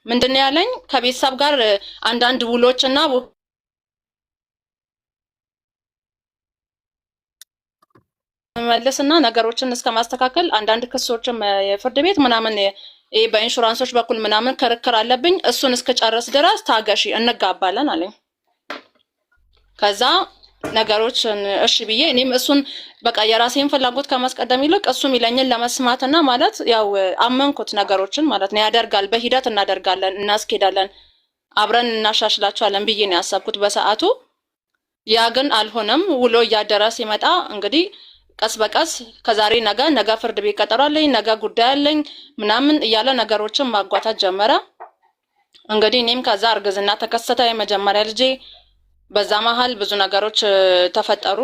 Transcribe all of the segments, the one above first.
ምንድነው ያለኝ ከቤተሰብ ጋር አንዳንድ ውሎችና መመለስና ነገሮችን እስከማስተካከል አንዳንድ ክሶችም የፍርድ ቤት ምናምን በኢንሹራንሶች በኩል ምናምን ክርክር አለብኝ እሱን እስከጨረስ ድረስ ታገሺ እንጋባለን አለኝ። ከዛ ነገሮችን እሺ ብዬ እኔም እሱን በቃ የራሴን ፍላጎት ከማስቀደም ይልቅ እሱ የሚለኝን ለመስማትና ማለት ያው አመንኩት ነገሮችን ማለት ነው። ያደርጋል በሂደት እናደርጋለን እናስኬዳለን አብረን እናሻሽላቸዋለን ብዬ ነው ያሰብኩት በሰዓቱ። ያ ግን አልሆነም። ውሎ እያደረ ሲመጣ እንግዲህ ቀስ በቀስ ከዛሬ ነገ ፍርድ ቤት ቀጠሮ አለኝ ነገ ጉዳይ አለኝ ምናምን እያለ ነገሮችን ማጓታት ጀመረ። እንግዲህ እኔም ከዛ እርግዝና ተከሰተ የመጀመሪያ ልጄ። በዛ መሀል ብዙ ነገሮች ተፈጠሩ።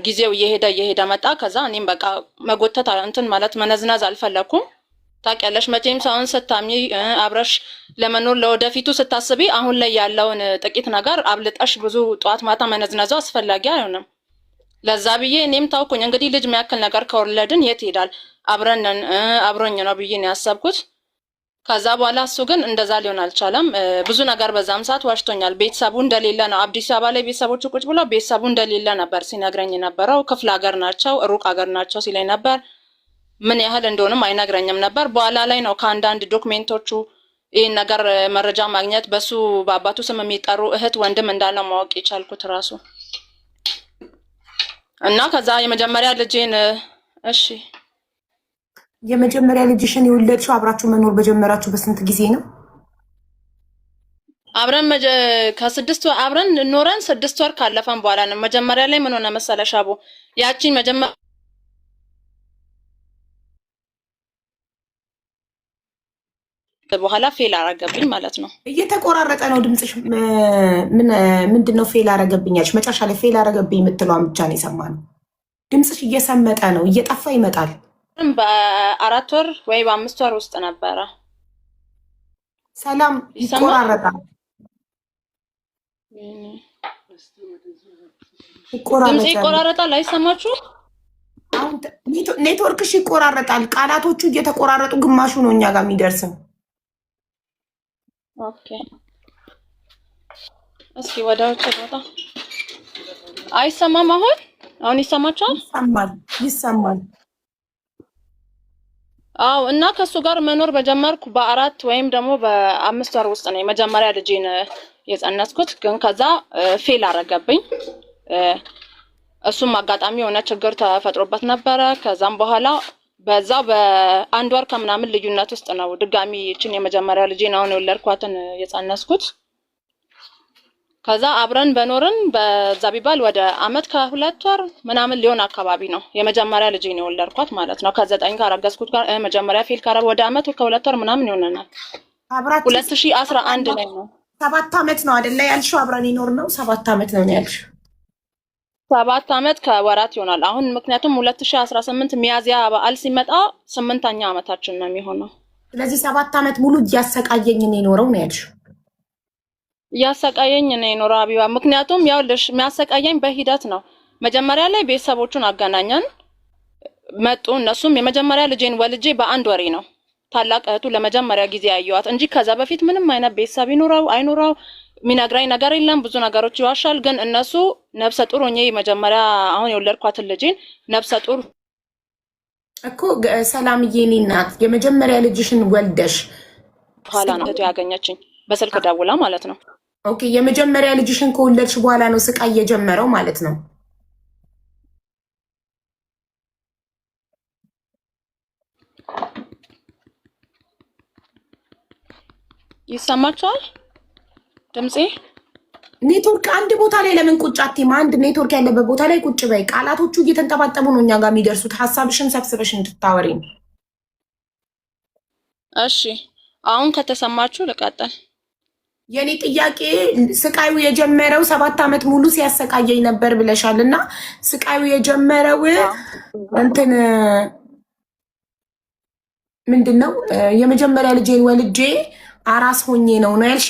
ጊዜው እየሄደ መጣ። ከዛ እኔም በቃ መጎተት እንትን ማለት መነዝነዝ አልፈለኩም። ታውቂያለሽ መቼም ሰውን ስታሚ አብረሽ ለመኖር ለወደፊቱ ስታስቢ አሁን ላይ ያለውን ጥቂት ነገር አብልጠሽ ብዙ ጧት ማታ መነዝነዙ አስፈላጊ አይሆንም። ለዛ ብዬ እኔም ታውኩኝ እንግዲህ ልጅ የሚያክል ነገር ከወለድን የት ይሄዳል አብሮኝ ነው ብዬ ነው ያሰብኩት። ከዛ በኋላ እሱ ግን እንደዛ ሊሆን አልቻለም። ብዙ ነገር በዛም ሰዓት ዋሽቶኛል። ቤተሰቡ እንደሌለ ነው አዲስ አበባ ላይ ቤተሰቦቹ ቁጭ ብለው ቤተሰቡ እንደሌለ ነበር ሲነግረኝ ነበረው። ክፍለ ሀገር ናቸው ሩቅ ሀገር ናቸው ሲለኝ ነበር። ምን ያህል እንደሆነም አይነግረኝም ነበር። በኋላ ላይ ነው ከአንዳንድ ዶክሜንቶቹ ይህን ነገር መረጃ ማግኘት በሱ በአባቱ ስም የሚጠሩ እህት ወንድም እንዳለ ማወቅ የቻልኩት ራሱ እና ከዛ የመጀመሪያ ልጄን እሺ የመጀመሪያ ልጅሽን የወለድሽው አብራችሁ መኖር በጀመራችሁ በስንት ጊዜ ነው? አብረን ከ6 ወር አብረን ኖረን 6 ወር ካለፈን በኋላ ነው። መጀመሪያ ላይ ምን ሆነ መሰለሽ አቡ ያቺን መጀመሪያ በኋላ ፌል አረገብኝ ማለት ነው። እየተቆራረጠ ነው ድምጽሽ። ምንድነው ፌል አረገብኛልሽ? መጨረሻ ላይ ፌል አረገብኝ የምትለዋን ብቻ ነው የሰማነው። ድምጽሽ እየሰመጠ ነው፣ እየጠፋ ይመጣል። በ4 ወር ወይ በ5 ወር ውስጥ ነበረ። ሰላም ይቆራረጣል። ድምጽ ይቆራረጣል። አይሰማችሁ? አሁን ኔትወርክሽ ይቆራረጣል። ቃላቶቹ እየተቆራረጡ ግማሹ ነው እኛ ጋር የሚደርሰው። ኦኬ እስኪ ወደ ውጭ ቦታ አይሰማም? አሁን ይሰማችኋል? ይሰማል። አዎ እና ከሱ ጋር መኖር በጀመርኩ በ4 ወይም ደግሞ በ5 ወር ውስጥ ነው የመጀመሪያ ልጄን የጸነስኩት። ግን ከዛ ፌል አረገብኝ። እሱም አጋጣሚ የሆነ ችግር ተፈጥሮበት ነበረ። ከዛም በኋላ በዛው በ1 ወር ከምናምን ልዩነት ውስጥ ነው ድጋሚ እቺን የመጀመሪያ ልጄን አሁን የወለድኳትን የጸነስኩት። ከዛ አብረን በኖርን በዛ ቢባል ወደ አመት ከ2 ወር ምናምን ሊሆን አካባቢ ነው የመጀመሪያ ልጄን የወለድኳት ማለት ነው። ከ9 ካረገዝኩት ጋር መጀመሪያ ፌል ካረገ ወደ አመት ከ2 ወር ምናምን ይሆነናል። 2011 ላይ ነው። 7 አመት ነው አይደለ ያልሽው? አብረን ይኖር ነው 7 አመት ነው ያልሽው? 7 አመት ከወራት ይሆናል አሁን። ምክንያቱም 2018 ሚያዚያ በዓል ሲመጣ 8ኛ አመታችን ነው የሚሆነው። ስለዚህ 7 አመት ሙሉ እያሰቃየኝ ነው የኖረው ነው ያልሽው? እያሰቃየኝ ነው የኖረው አቢባ። ምክንያቱም ያው የሚያሰቃየኝ በሂደት ነው። መጀመሪያ ላይ ቤተሰቦቹን አገናኘን መጡ። እነሱም የመጀመሪያ ልጄን ወልጄ በ1 ወሬ ነው ታላቅ እህቱ ለመጀመሪያ ጊዜ ያየዋት እንጂ ከዛ በፊት ምንም አይነት ቤተሰብ ይኖረው አይኖረው ሚነግራኝ ነገር የለም። ብዙ ነገሮች ይዋሻል። ግን እነሱ ነፍሰ ጡር ሆኜ መጀመሪያ አሁን የወለድኳትን ልጄን ነፍሰ ጡር እኮ ሰላምዬ እኔ እናት የመጀመሪያ ልጅሽን ወልደሽ በኋላ ነው ያገኘችኝ በስልክ ደውላ ማለት ነው። ኦኬ የመጀመሪያ ልጅሽን ከወለድሽ በኋላ ነው ስቃይ የጀመረው ማለት ነው። ይሰማችኋል ድምጼ? ኔትወርክ አንድ ቦታ ላይ ለምን ቁጭ አትይም? አንድ ኔትወርክ ያለበት ቦታ ላይ ቁጭ በይ። ቃላቶቹ እየተንጠባጠቡ ነው እኛ ጋር የሚደርሱት። ሀሳብሽን ሰብስበሽ እንድታወሪ ነው። እሺ አሁን ከተሰማችሁ ልቀጥል። የኔ ጥያቄ ስቃዩ የጀመረው 7 አመት ሙሉ ሲያሰቃየኝ ነበር ብለሻል እና ስቃዩ የጀመረው እንትን ምንድነው? የመጀመሪያ ልጄን ወልጄ አራስ ሆኜ ነው ያልሽ?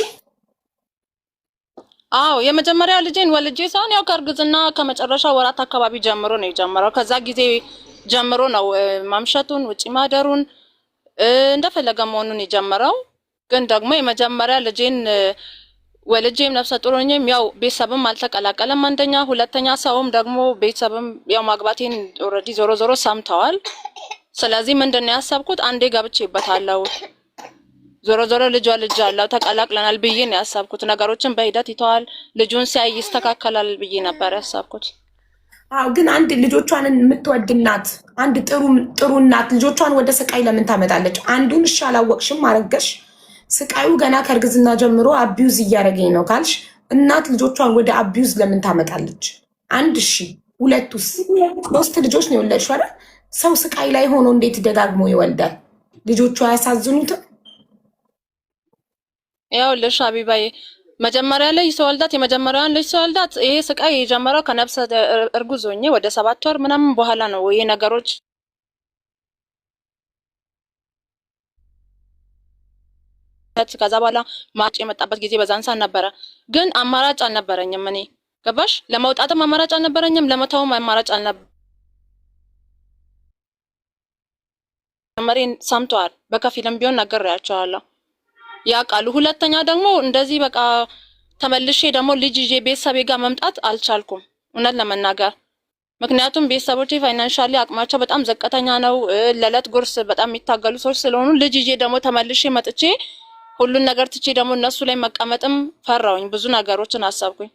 አዎ የመጀመሪያ ልጄን ወልጄ ሳይሆን ያው ከእርግዝና ከመጨረሻ ወራት አካባቢ ጀምሮ ነው የጀመረው። ከዛ ጊዜ ጀምሮ ነው ማምሸቱን ውጪ ማደሩን እንደፈለገ መሆኑን የጀመረው። ግን ደግሞ የመጀመሪያ ልጄን ወልጄም ነፍሰ ጡር ሆኜም ያው ቤተሰብም አልተቀላቀለም አንደኛ፣ ሁለተኛ ሰውም ደግሞ ቤተሰብም ያው ማግባቴን ኦልሬዲ ዞሮ ዞሮ ሰምተዋል። ስለዚህ ምንድን ነው ያሰብኩት አንዴ ገብቼበታለሁ ዞሮ ዞሮ ልጅ አለው ተቀላቅለናል ብዬ ነው ያሰብኩት። ነገሮችን በሂደት ይተዋል ልጁን ሲያይ ይስተካከላል ብዬ ነበር ያሰብኩት። አዎ ግን አንድ ልጆቿን የምትወድ እናት አንድ ጥሩ እናት ልጆቿን ወደ ስቃይ ለምን ታመጣለች? አንዱን እሺ አላወቅሽም አረገሽ፣ ስቃዩ ገና ከእርግዝና ጀምሮ አቢዩዝ እያደረገኝ ነው ካልሽ እናት ልጆቿን ወደ አቢዩዝ ለምን ታመጣለች? አንድ እሺ ሁለቱስ? 3 ልጆች ነው የወለድሽው አይደል? ሰው ስቃይ ላይ ሆኖ እንዴት ደጋግሞ ይወልዳል? ልጆቹ አያሳዝኑትም? ያው ልሽ ሀቢባዬ መጀመሪያ ላይ ሰወልዳት የመጀመሪያዋን ልጅ ሰወልዳት ይሄ ስቃይ የጀመረው ከነፍሰ እርጉዝ ሆኜ ወደ 7 ወር ምናምን በኋላ ነው። ይሄ ነገሮች ከዛ በኋላ ማጭ የመጣበት ጊዜ በዛን ሰዓት ነበረ። ግን አማራጭ አልነበረኝም። እኔ ገባሽ? ለመውጣትም አማራጭ አልነበረኝም፣ ለመተውም አማራጭ አልነበረኝም። መሪን ሰምተዋል። በከፊልም ቢሆን ነግሬያቸዋለሁ ያውቃሉ። ሁለተኛ ደግሞ እንደዚህ በቃ ተመልሼ ደግሞ ልጅ ይዤ ቤተሰቤ ጋር መምጣት አልቻልኩም እውነት ለመናገር። ምክንያቱም ቤተሰቦቼ ፋይናንሻሊ አቅማቸው በጣም ዘቀተኛ ነው። ለዕለት ጉርስ በጣም የሚታገሉ ሰዎች ስለሆኑ ልጅ ይዤ ደግሞ ተመልሼ መጥቼ ሁሉን ነገር ትቼ ደግሞ እነሱ ላይ መቀመጥም ፈራውኝ። ብዙ ነገሮችን አሰብኩኝ።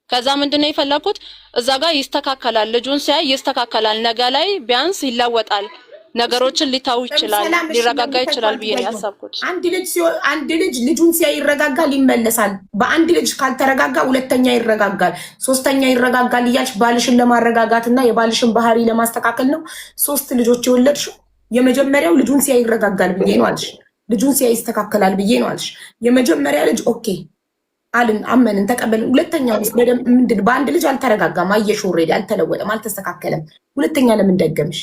ከዛ ምንድነው የፈለኩት እዛ ጋር ይስተካከላል፣ ልጁን ሲያይ ይስተካከላል፣ ነገ ላይ ቢያንስ ይለወጣል፣ ነገሮችን ሊታው ይችላል፣ ሊረጋጋ ይችላል ብዬ ነው ያሰብኩት። አንድ ልጅ ልጁን ሲያይ ይረጋጋል፣ ይመለሳል። በአንድ ልጅ ካልተረጋጋ ሁለተኛ ይረጋጋል፣ ሶስተኛ ይረጋጋል እያልሽ ባልሽን ለማረጋጋትና የባልሽን ባህሪ ለማስተካከል ነው 3 ልጆች የወለድሽው። የመጀመሪያው ልጁን ሲያይ ይረጋጋል ብዬ ነው አልሽ። ልጁን ሲያይ ይስተካከላል ብዬ ነው አልሽ። የመጀመሪያ ልጅ ኦኬ አልን፣ አመንን፣ ተቀበልን። ሁለተኛው ምንድን በአንድ ልጅ አልተረጋጋም፣ አየሽ፣ ኦልሬዲ አልተለወጠም፣ አልተስተካከለም። ሁለተኛ ለምን ደገምሽ?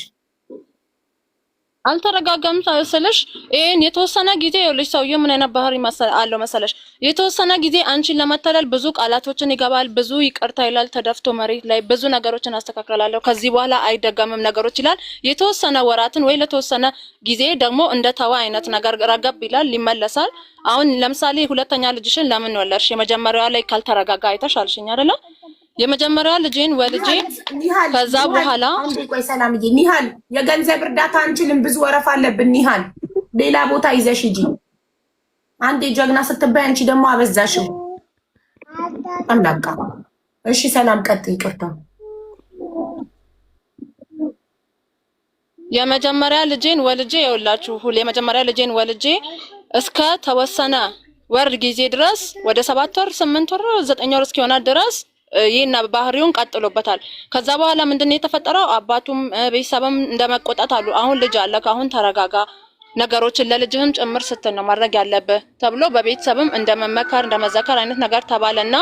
አልተረጋጋም ስልሽ ይሄን የተወሰነ ጊዜ ልጅ ሰውዬው ምን አይነት ባህሪ አለው መሰለሽ? የተወሰነ ጊዜ አንቺን ለመተላል ብዙ ቃላቶችን ይገባል፣ ብዙ ይቅርታ ይላል፣ ተደፍቶ መሬት ላይ ብዙ ነገሮችን አስተካክላለሁ ከዚህ በኋላ አይደገምም ነገሮች ይላል። የተወሰነ ወራትን ወይ ለተወሰነ ጊዜ ደግሞ እንደ ተዋ አይነት ነገር ረገብ ይላል፣ ይመለሳል። አሁን ለምሳሌ ሁለተኛ ልጅሽን ለምን ወለድሽ? የመጀመሪያዋ ላይ ካልተረጋጋ አይተሽ አልሽኝ አይደለ? የመጀመሪያ ልጄን ወልጄ ከዛ በኋላ ቆይ ሰላምዬ፣ ኒሃል የገንዘብ እርዳታ አንችልም፣ ብዙ ወረፋ አለብን። ኒሃል ሌላ ቦታ ይዘሽ ሂጂ። አንዴ ጀግና ስትባይ አንቺ ደግሞ አበዛሽው። አምላካ እሺ፣ ሰላም ቀጥ ይቅርታ። የመጀመሪያ ልጄን ወልጄ የውላችሁ የመጀመሪያ ልጄን ወልጄ እስከ ተወሰነ ወር ጊዜ ድረስ ወደ 7 ወር 8 ወር 9 ወር እስኪሆና ድረስ ይሄና ባህሪውን ቀጥሎበታል። ከዛ በኋላ ምንድነው የተፈጠረው? አባቱም ቤተሰብም እንደመቆጣት አሉ። አሁን ልጅ አለ፣ አሁን ተረጋጋ፣ ነገሮችን ለልጅህም ጭምር ስትል ነው ማድረግ ያለብህ ተብሎ በቤተሰብም እንደመመከር እንደመዘከር አይነት ነገር ተባለና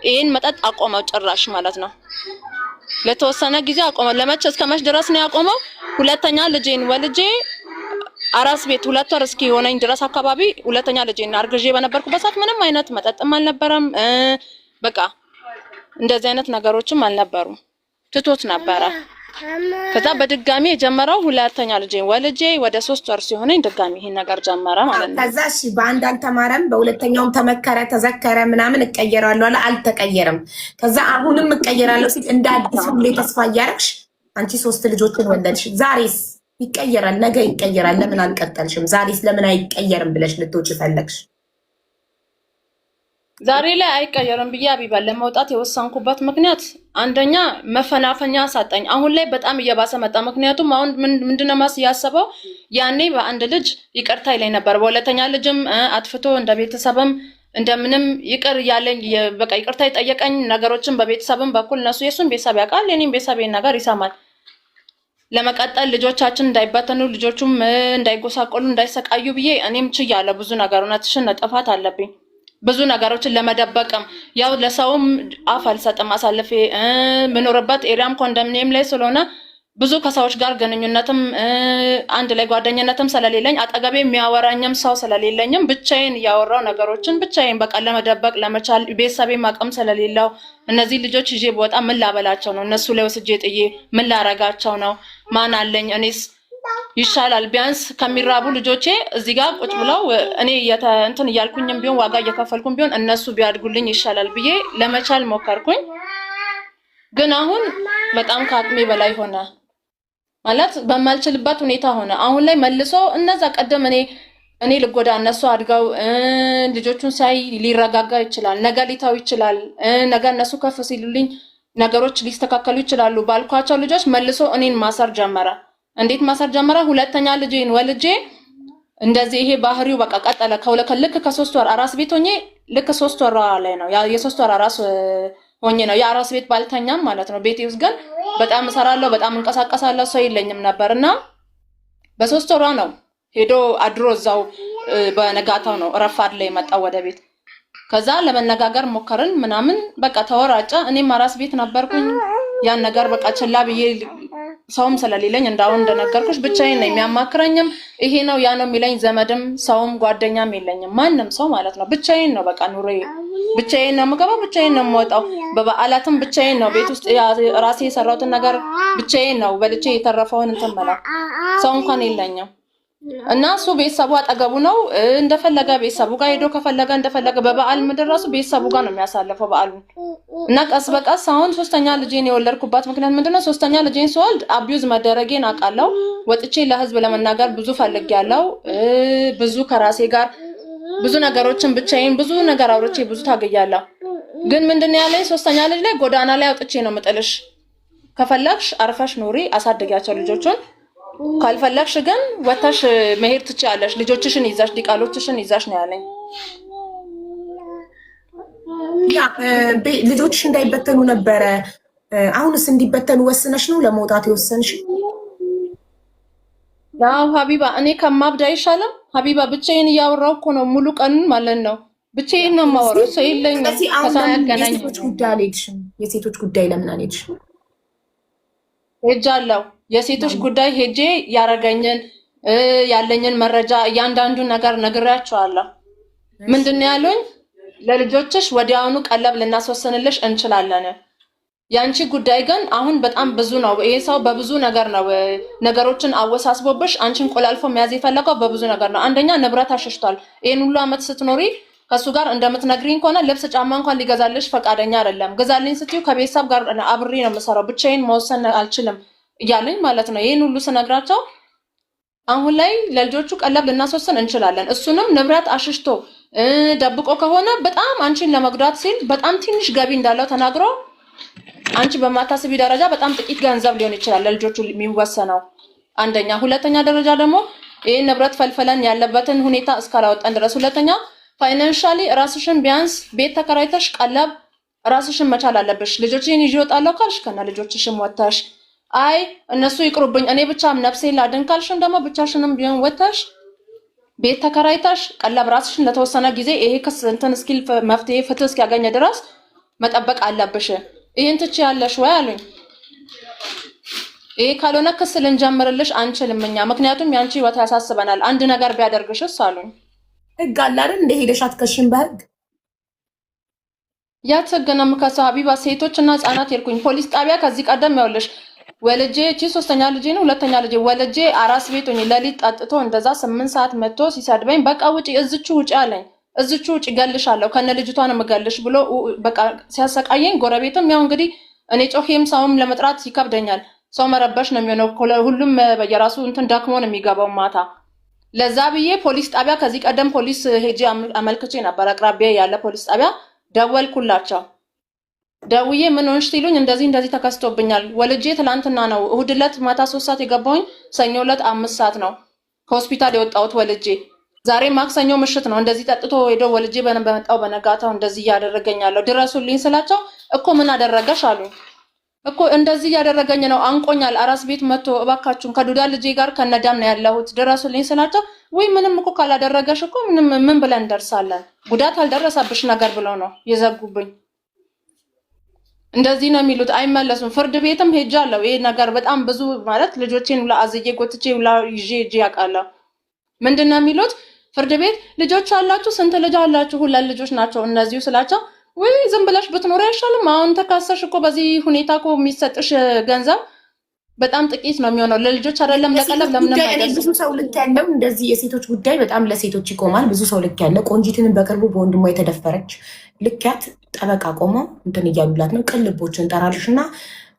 ይሄን መጠጥ አቆመው ጭራሽ ማለት ነው። ለተወሰነ ጊዜ አቆመው። ለመቼ እስከመች ድረስ ነው ያቆመው? ሁለተኛ ልጄን ወልጄ አራስ ቤት 2 ወር እስኪ ሆነኝ ድረስ አካባቢ ሁለተኛ ልጄን አርግዤ በነበርኩበት ሰዓት ምንም አይነት መጠጥም አልነበረም። በቃ እንደዚህ አይነት ነገሮችም አልነበሩም፣ ትቶት ነበረ። ከዛ በድጋሚ የጀመረው ሁለተኛ ልጄን ወልጄ ወደ 3 ወር ሲሆነኝ ድጋሚ ይሄን ነገር ጀመረ ማለት ነው። ከዛ እሺ በአንድ አልተማረም፣ በሁለተኛውም ተመከረ፣ ተዘከረ፣ ምናምን እቀየራለሁ አለ፣ አልተቀየረም። ከዛ አሁንም እቀየራለሁ ሲል እንደ አዲስ ሁሌ ተስፋ እያደረግሽ አንቺ 3 ልጆችን ወለድሽ። ዛሬስ ይቀየራል፣ ነገ ይቀየራል፣ ለምን አልቀጠልሽም? ዛሬስ ለምን አይቀየርም ብለሽ ልትወጪ ፈለግሽ? ዛሬ ላይ አይቀየርም ብዬ ሀቢባ ለመውጣት የወሰንኩበት ምክንያት አንደኛ መፈናፈኛ ሳጣኝ፣ አሁን ላይ በጣም እየባሰ መጣ። ምክንያቱም አሁን ምንድነው ያሰበው ያኔ በአንድ ልጅ ይቅርታ ይለኝ ነበር፣ በሁለተኛ ልጅም አጥፍቶ እንደ ቤተሰብም እንደምንም ይቅር ያለኝ በቃ ይቅርታ ይጠየቀኝ ነገሮችን በቤተሰብም በኩል እነሱ የሱን ቤተሰብ ያውቃል፣ የኔም ቤተሰቤን ነገር ይሰማል። ለመቀጠል ልጆቻችን እንዳይበተኑ ልጆቹም እንዳይጎሳቆሉ እንዳይሰቃዩ ብዬ እኔም ችያለሁ ብዙ ነገር። እውነትሽን ጥፋት አለብኝ ብዙ ነገሮችን ለመደበቅም ያው ለሰውም አፍ አልሰጥም አሳልፌ ምኖርበት ኤሪያም ኮንዶሚኒየም ላይ ስለሆነ ብዙ ከሰዎች ጋር ግንኙነትም አንድ ላይ ጓደኝነትም ስለሌለኝ አጠገቤ የሚያወራኝም ሰው ስለሌለኝም ብቻዬን እያወራው ነገሮችን ብቻዬን በቃ ለመደበቅ ለመቻል ቤተሰቤም አቅም ስለሌለው እነዚህ ልጆች ይዤ በወጣ ምን ላበላቸው ነው? እነሱ ላይ ወስጄ ጥዬ ምን ላረጋቸው ነው? ማን አለኝ? እኔስ ይሻላል ቢያንስ ከሚራቡ ልጆቼ እዚህ ጋር ቁጭ ብለው እኔ እንትን እያልኩኝም ቢሆን ዋጋ እየከፈልኩም ቢሆን እነሱ ቢያድጉልኝ ይሻላል ብዬ ለመቻል ሞከርኩኝ። ግን አሁን በጣም ከአቅሜ በላይ ሆነ ማለት በማልችልበት ሁኔታ ሆነ። አሁን ላይ መልሶ እነዛ ቀደም እኔ ልጎዳ እነሱ አድገው ልጆቹን ሳይ ሊረጋጋ ይችላል፣ ነገ ሊታው ይችላል፣ ነገ እነሱ ከፍ ሲሉልኝ ነገሮች ሊስተካከሉ ይችላሉ ባልኳቸው ልጆች መልሶ እኔን ማሰር ጀመረ። እንዴት ማሰር ጀመረ? ሁለተኛ ልጄን ወልጄ እንደዚህ ይሄ ባህሪው በቃ ቀጠለ። ልክ ከ3 ወር አራስ ቤት ሆኜ ልክ 3 ወር ላይ ነው የ3 ወር አራስ ሆኜ ነው የአራስ ቤት ባልተኛም ማለት ነው። ቤቴ ውስጥ ግን በጣም እሰራለሁ፣ በጣም እንቀሳቀሳለሁ፣ ሰው የለኝም ነበርና በ3 ወሯ ነው ሄዶ አድሮ እዛው በነጋታው ነው ረፋድ ላይ መጣው ወደ ቤት። ከዛ ለመነጋገር ሞከርን ምናምን በቃ ተወራጨ። እኔም አራስ ቤት ነበርኩኝ። ያን ነገር በቃ ችላ ብዬ ሰውም ስለሌለኝ እንደነገርኩሽ ብቻዬን ነው የሚያማክረኝም ይሄ ነው ያ ነው የሚለኝ ዘመድም ሰውም ጓደኛም የለኝም ማንም ሰው ማለት ነው። ብቻዬን ነው በቃ ኑሬ ብቻዬን ነው የምገባው፣ ብቻዬን ነው የምወጣው። በበዓላትም ብቻዬን ነው ቤት ውስጥ ራሴ የሰራሁትን ነገር ብቻዬን ነው በልቼ የተረፈውን እንትን መላ ሰው እንኳን የለኝም። እና እሱ ቤተሰቡ አጠገቡ ነው እንደፈለገ ቤተሰቡ ጋር ሄዶ ከፈለገ እንደፈለገ በበዓል ምድር ራሱ ቤተሰቡ ጋር ነው የሚያሳልፈው በዓሉን። እና ቀስ በቀስ አሁን 3ኛ ልጄን የወለድኩባት ምክንያት ምንድነው? 3ኛ ልጄን ስወልድ አቢዩዝ መደረጌን አውቃለሁ። ወጥቼ ለህዝብ ለመናገር ብዙ ፈልጌያለሁ። ብዙ ከራሴ ጋር ብዙ ነገሮችን ብቻዬን ብዙ ነገር አውርቼ ብዙ ታገያለሁ። ግን ምንድነው ያለኝ 3ኛ ልጅ ላይ ጎዳና ላይ አውጥቼ ነው የምጥልሽ። ከፈለግሽ አርፈሽ ኑሪ አሳድጊያቸው ልጆቹን፣ ካልፈለግሽ ግን ወተሽ መሄድ ትችያለሽ ልጆችሽን ይዛሽ ዲቃሎችሽን ይዛሽ ነው ያለኝ። ያ ልጆችሽ እንዳይበተኑ ነበረ። አሁንስ እንዲበተኑ ወስነሽ ነው ለመውጣት የወሰንሽ? ያው ሀቢባ እኔ ከማብዳ አይሻልም? ሀቢባ ብቻዬን እያወራሁ እኮ ነው ሙሉ ቀኑን ማለት ነው። ብቻዬን ነው የማወራው፣ ሰው የለኝም። ከሰው ያገናኝ ጉዳይ አልሄድሽም? የሴቶች ጉዳይ ለምን አልሄድሽም? ሄጃለሁ። የሴቶች ጉዳይ ሄጄ ያለኝን መረጃ እያንዳንዱን ነገር ነግሬያቸዋለሁ። ምንድነው ያሉኝ? ለልጆችሽ ወዲያውኑ ቀለብ ልናስወስንልሽ እንችላለን። ያንቺ ጉዳይ ግን አሁን በጣም ብዙ ነው። ይሄ ሰው በብዙ ነገር ነው ነገሮችን አወሳስቦብሽ አንቺን ቆላልፎ መያዝ የፈለገው በብዙ ነገር ነው። አንደኛ ንብረት አሸሽቷል። ይሄን ሁሉ አመት ስትኖሪ ከሱ ጋር እንደምትነግሪኝ ከሆነ ልብስ ጫማ እንኳን ሊገዛልሽ ፈቃደኛ አይደለም። ገዛልኝ ስትዩ ከቤተሰብ ጋር አብሬ ነው የምሰራው፣ ብቻዬን መወሰን አልችልም እያለኝ ማለት ነው። ይሄን ሁሉ ስነግራቸው አሁን ላይ ለልጆቹ ቀለብ ልናስወስን እንችላለን። እሱንም ንብረት አሽሽቶ ደብቆ ከሆነ በጣም አንቺን ለመጉዳት ሲል በጣም ትንሽ ገቢ እንዳለው ተናግሮ አንቺ በማታስቢ ደረጃ በጣም ጥቂት ገንዘብ ሊሆን ይችላል ለልጆቹ የሚወሰነው አንደኛ። ሁለተኛ ደረጃ ደግሞ ይሄን ንብረት ፈልፈለን ያለበትን ሁኔታ እስካላወጣን ድረስ፣ ሁለተኛ ፋይናንሻሊ ራስሽን ቢያንስ ቤት ተከራይተሽ ቀለብ ራስሽን መቻል አለብሽ። ልጆችን ይዤ እወጣለሁ ካልሽ ከነ ልጆችሽም ወጥተሽ፣ አይ እነሱ ይቅሩብኝ እኔ ብቻም ነፍሴን ላድን ካልሽም ደግሞ ብቻሽንም ቢሆን ወጥተሽ ቤት ተከራይተሽ ቀለብ ራስሽን ለተወሰነ ጊዜ ይሄ ክስ እንትን እስኪል መፍትሄ ፍትህ እስኪያገኝ ድረስ መጠበቅ አለብሽ። ይሄን ትችያለሽ ወይ አሉኝ። ይሄ ካልሆነ ክስ ልንጀምርልሽ አንችልም እኛ፣ ምክንያቱም ያንቺ ህይወት ያሳስበናል። አንድ ነገር ቢያደርግሽስ አሉኝ። ህግ አለ አይደል? እንደ ሄደሽ አትከሽም በህግ ያተገና ምከሳ ሀቢባ ሴቶች እና ህጻናት የልኩኝ ፖሊስ ጣቢያ ከዚህ ቀደም ያውልሽ ወልጄ እቺ 3ኛ ልጄ ነው 2ኛ ልጄ ወልጄ አራስ ቤት ሆኜ ለሊት ጠጥቶ እንደዛ 8 ሰዓት መጥቶ ሲሰድበኝ በቃ ውጪ እዝቹ ውጪ አለኝ። እዝቹ ውጪ ገልሻለሁ ከነ ልጅቷን መገልሽ ብሎ በቃ ሲያሰቃየኝ፣ ጎረቤትም ያው እንግዲህ እኔ ጮሄም ሰውም ለመጥራት ይከብደኛል። ሰው መረበሽ ነው የሚሆነው። ሁሉም በየራሱ እንትን ደክሞ ነው የሚገባው ማታ። ለዛ ብዬ ፖሊስ ጣቢያ ከዚህ ቀደም ፖሊስ ሄጄ አመልክቼ ነበር። አቅራቢያ ያለ ፖሊስ ጣቢያ ደወልኩላቸው። ደውዬ ምን ሆንሽ ሲሉኝ እንደዚህ ተከስቶብኛል። ወልጄ ትላንትና ነው እሁድ ዕለት ማታ 3 ሰዓት የገባሁኝ፣ ሰኞ ዕለት 5 ሰዓት ነው ከሆስፒታል የወጣሁት ወልጄ። ዛሬ ማክሰኞ ምሽት ነው እንደዚህ ጠጥቶ ሄዶ ወልጄ በመጣው በነጋታው እንደዚህ እያደረገኛለሁ ድረሱልኝ ስላቸው እኮ ምን አደረገሽ አሉኝ። እኮ እንደዚህ እያደረገኝ ነው አንቆኛል፣ አራስ ቤት መጥቶ እባካችሁን ከዱዳ ልጄ ጋር ከነዳም ነው ያለሁት ድረሱልኝ ስላቸው ወይ ምንም እኮ ካላደረገሽ እኮ ምን ብለን እንደርሳለን ጉዳት አልደረሰብሽ ነገር ብለው ነው የዘጉብኝ። እንደዚህ ነው የሚሉት። አይመለሱም። ፍርድ ቤትም ሄጃለሁ። ይሄ ነገር በጣም ብዙ ማለት ልጆቼን ሁላ አዝዬ ጎትቼ ሁላ ይዤ ያውቃለሁ። ምንድነው የሚሉት ፍርድ ቤት ልጆች አላችሁ? ስንት ልጅ አላችሁ? 2 ልጆች ናቸው እነዚሁ ስላቸው ወይ ዝም ብለሽ ብትኖሪ አይሻልም? አሁን ተካሰሽ እኮ በዚህ ሁኔታ እኮ የሚሰጥሽ ገንዘብ በጣም ጥቂት ነው የሚሆነው ለልጆች አይደለም ለቀለብ ለምን ማለት ብዙ ሰው ልክ ያለው እንደዚህ የሴቶች ጉዳይ በጣም ለሴቶች ይቆማል። ብዙ ሰው ልክ ያለ ቆንጂትንም በቅርቡ በወንድሟ የተደፈረች ልክያት ጠበቃ ቆመው እንትን እያሉላት ነው። ቅልቦችን ጠራልሽ እና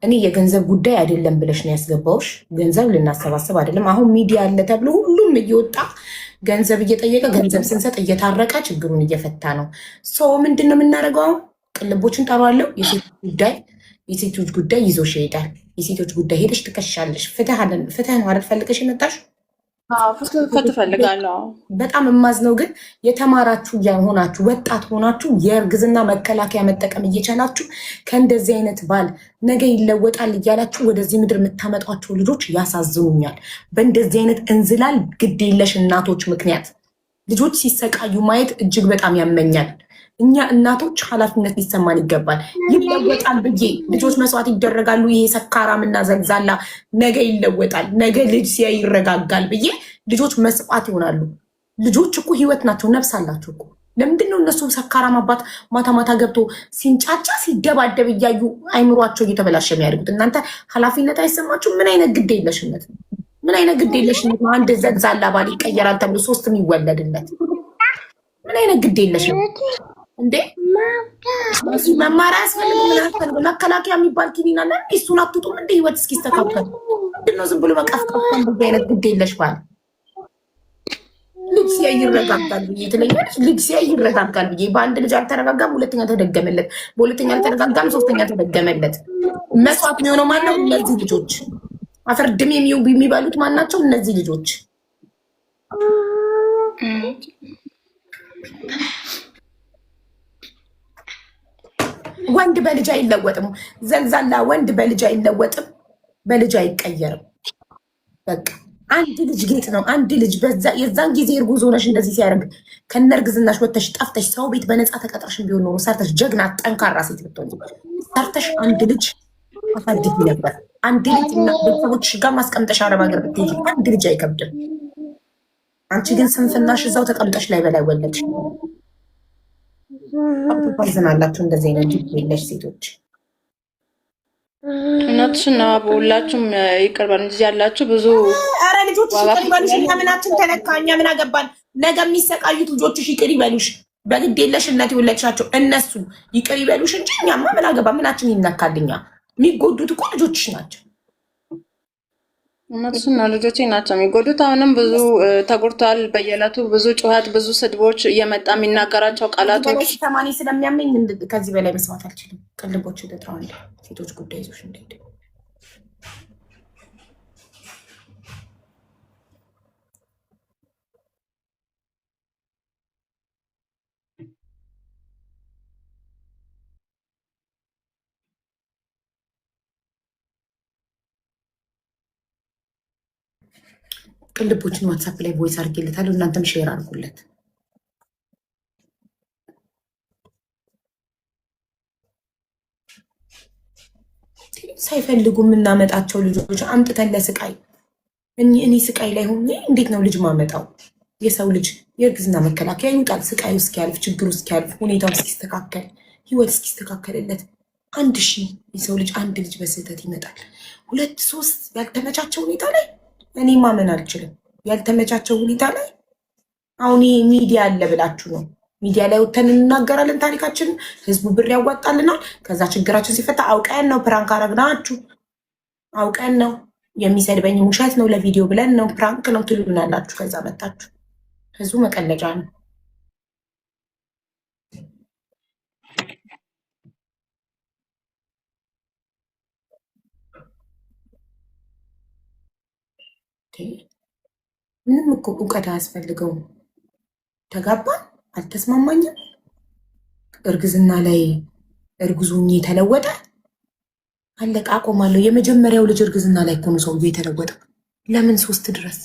እኔ የገንዘብ ጉዳይ አይደለም ብለሽ ነው ያስገባውሽ። ገንዘብ ልናሰባስብ አይደለም። አሁን ሚዲያ አለ ተብሎ ሁሉም እየወጣ ገንዘብ እየጠየቀ ገንዘብ ስንሰጥ እየታረቀ ችግሩን እየፈታ ነው። ሰው ምንድን ነው የምናደርገው? አሁን ቅልቦችን ጠሯለው። የሴቶች ጉዳይ ይዞሽ ይሄዳል። የሴቶች ጉዳይ ሄደሽ ትከሻለሽ። ፍትህ ነው አይደል ፈልገሽ የመጣሽ? ፍትህ ፈልጋለሁ። በጣም የማዝነው ግን የተማራችሁ ሆናችሁ ወጣት ሆናችሁ የእርግዝና መከላከያ መጠቀም እየቻላችሁ ከእንደዚህ አይነት ባል ነገ ይለወጣል እያላችሁ ወደዚህ ምድር የምታመጧቸው ልጆች ያሳዝኑኛል። በእንደዚህ አይነት እንዝላል ግዴለሽ እናቶች ምክንያት ልጆች ሲሰቃዩ ማየት እጅግ በጣም ያመኛል። እኛ እናቶች ኃላፊነት ሊሰማን ይገባል። ይለወጣል ብዬ ልጆች መስዋዕት ይደረጋሉ። ይሄ ሰካራም እና ዘልዛላ ነገ ይለወጣል፣ ነገ ልጅ ሲያይ ይረጋጋል ብዬ ልጆች መስዋዕት ይሆናሉ። ልጆች እኮ ህይወት ናቸው፣ ነፍስ አላቸው እኮ። ለምንድነው እነሱ ሰካራም አባት ማታ ማታ ገብቶ ሲንጫጫ ሲደባደብ እያዩ አይምሯቸው እየተበላሸ የሚያደርጉት? እናንተ ኃላፊነት አይሰማችሁ? ምን አይነት ግድ የለሽነት ነው? ምን አይነት ግድ የለሽነት ነው? አንድ ዘልዛላ ባል ይቀየራል ተብሎ ሶስት የሚወለድለት ምን አይነት ግድ የለሽም እንዴ? መማር አያስፈልግም። መከላከያ የሚባል ኪኒና ለ እሱን አትጡም እንደ ህይወት እስኪስተካከል ምንድነው ዝም ብሎ መቀፍቀፍ? ብዙ አይነት ግድ የለሽ ባል ልጅ ሲያይ ይረጋጋል ብዬ ትለኛለች። ልጅ ሲያይ ይረጋጋል ብዬ በአንድ ልጅ አልተረጋጋም፣ ሁለተኛ ተደገመለት፣ በሁለተኛ አልተረጋጋም፣ ሶስተኛ ተደገመለት። መስዋዕት የሚሆነው ማነው? እነዚህ ልጆች አፈር ድሜ የሚበሉት ማናቸው? እነዚህ ልጆች ወንድ በልጅ አይለወጥም። ዘልዛላ ወንድ በልጅ አይለወጥም፣ በልጅ አይቀየርም። በቃ አንድ ልጅ ጌጥ ነው። አንድ ልጅ የዛን ጊዜ እርጉዝ ሆነሽ እንደዚህ ሲያደርግ ከነርግዝናሽ ወጥተሽ ጠፍተሽ ሰው ቤት በነፃ ተቀጥረሽን ቢሆን ኖሮ ሰርተሽ ጀግና ጠንካራ ሴት ብትሆን ሰርተሽ አንድ ልጅ አሳድጊ ነበር። አንድ ልጅ ቤተሰቦችሽ ጋር ማስቀምጠሽ አረብ ሀገር ብትሄጂ አንድ ልጅ አይከብድም። አንቺ ግን ስንፍናሽ እዛው ተቀምጠሽ ላይ በላይ ወለድሽ። ታዝናላችሁ እንደዚህ አይነት ልጅ የለሽ ሴቶች። እናትሽና ሁላችሁም ይቀርባል እንጂ ያላችሁ ብዙ አረ ልጆች ይቅር ይበሉሽ። እኛ ምናችን ተነካ? እኛ ምን አገባን? ነገ የሚሰቃዩት ልጆችሽ ይቅር ይበሉሽ። በግድ የለሽነት የወለድሻቸው እነሱ ይቅር ይበሉሽ እንጂ እኛማ ምን አገባ? ምናችን ይነካልኛ? የሚጎዱት እኮ ልጆችሽ ናቸው። እናትሽና ልጆቼ ናቸው የሚጎዱት። አሁንም ብዙ ተጎድተዋል። በየዕለቱ ብዙ ጩኸት፣ ብዙ ስድቦች እየመጣ የሚናገራቸው ቃላቶች ተማኒ ስለሚያመኝ ከዚህ በላይ መስማት አልችልም። ቅልቦች ደጥረዋል። ሴቶች ጉዳይ ይዞሽ እንደሄደ ቅልቦችን ዋትሳፕ ላይ ቮይስ አድርጌለታለሁ። እናንተም ሼር አድርጉለት። ሳይፈልጉ የምናመጣቸው ልጆች አምጥተን ለስቃይ እኔ ስቃይ ላይ ሆኜ እንዴት ነው ልጅ ማመጣው? የሰው ልጅ የእርግዝና መከላከያ ይውጣል። ስቃዩ እስኪያልፍ፣ ችግሩ እስኪያልፍ፣ ሁኔታው እስኪስተካከል፣ ህይወት እስኪስተካከልለት 1000 የሰው ልጅ አንድ ልጅ በስህተት ይመጣል። 2 3 ያልተመቻቸው ሁኔታ ላይ እኔ ማመን አልችልም። ያልተመቻቸው ሁኔታ ላይ አሁን ሚዲያ አለ ብላችሁ ነው። ሚዲያ ላይ ወተን እንናገራለን ታሪካችንን፣ ህዝቡ ብር ያዋጣልናል። ከዛ ችግራችን ሲፈታ አውቀን ነው ፕራንክ አረግናችሁ፣ አውቀን ነው የሚሰድበኝ ውሸት ነው ለቪዲዮ ብለን ነው ፕራንክ ነው ትሉናላችሁ። ከዛ መታችሁ ህዝቡ መቀለጫ ነው። ምንም እኮ እውቀት አያስፈልገውም። ተጋባን፣ አልተስማማኝም፣ እርግዝና ላይ እርጉዙኝ ተለወጠ፣ አለቃ አቆማለሁ። የመጀመሪያው ልጅ እርግዝና ላይ እኮ ነው ሰውዬው የተለወጠው። ለምን 3 ድረስ?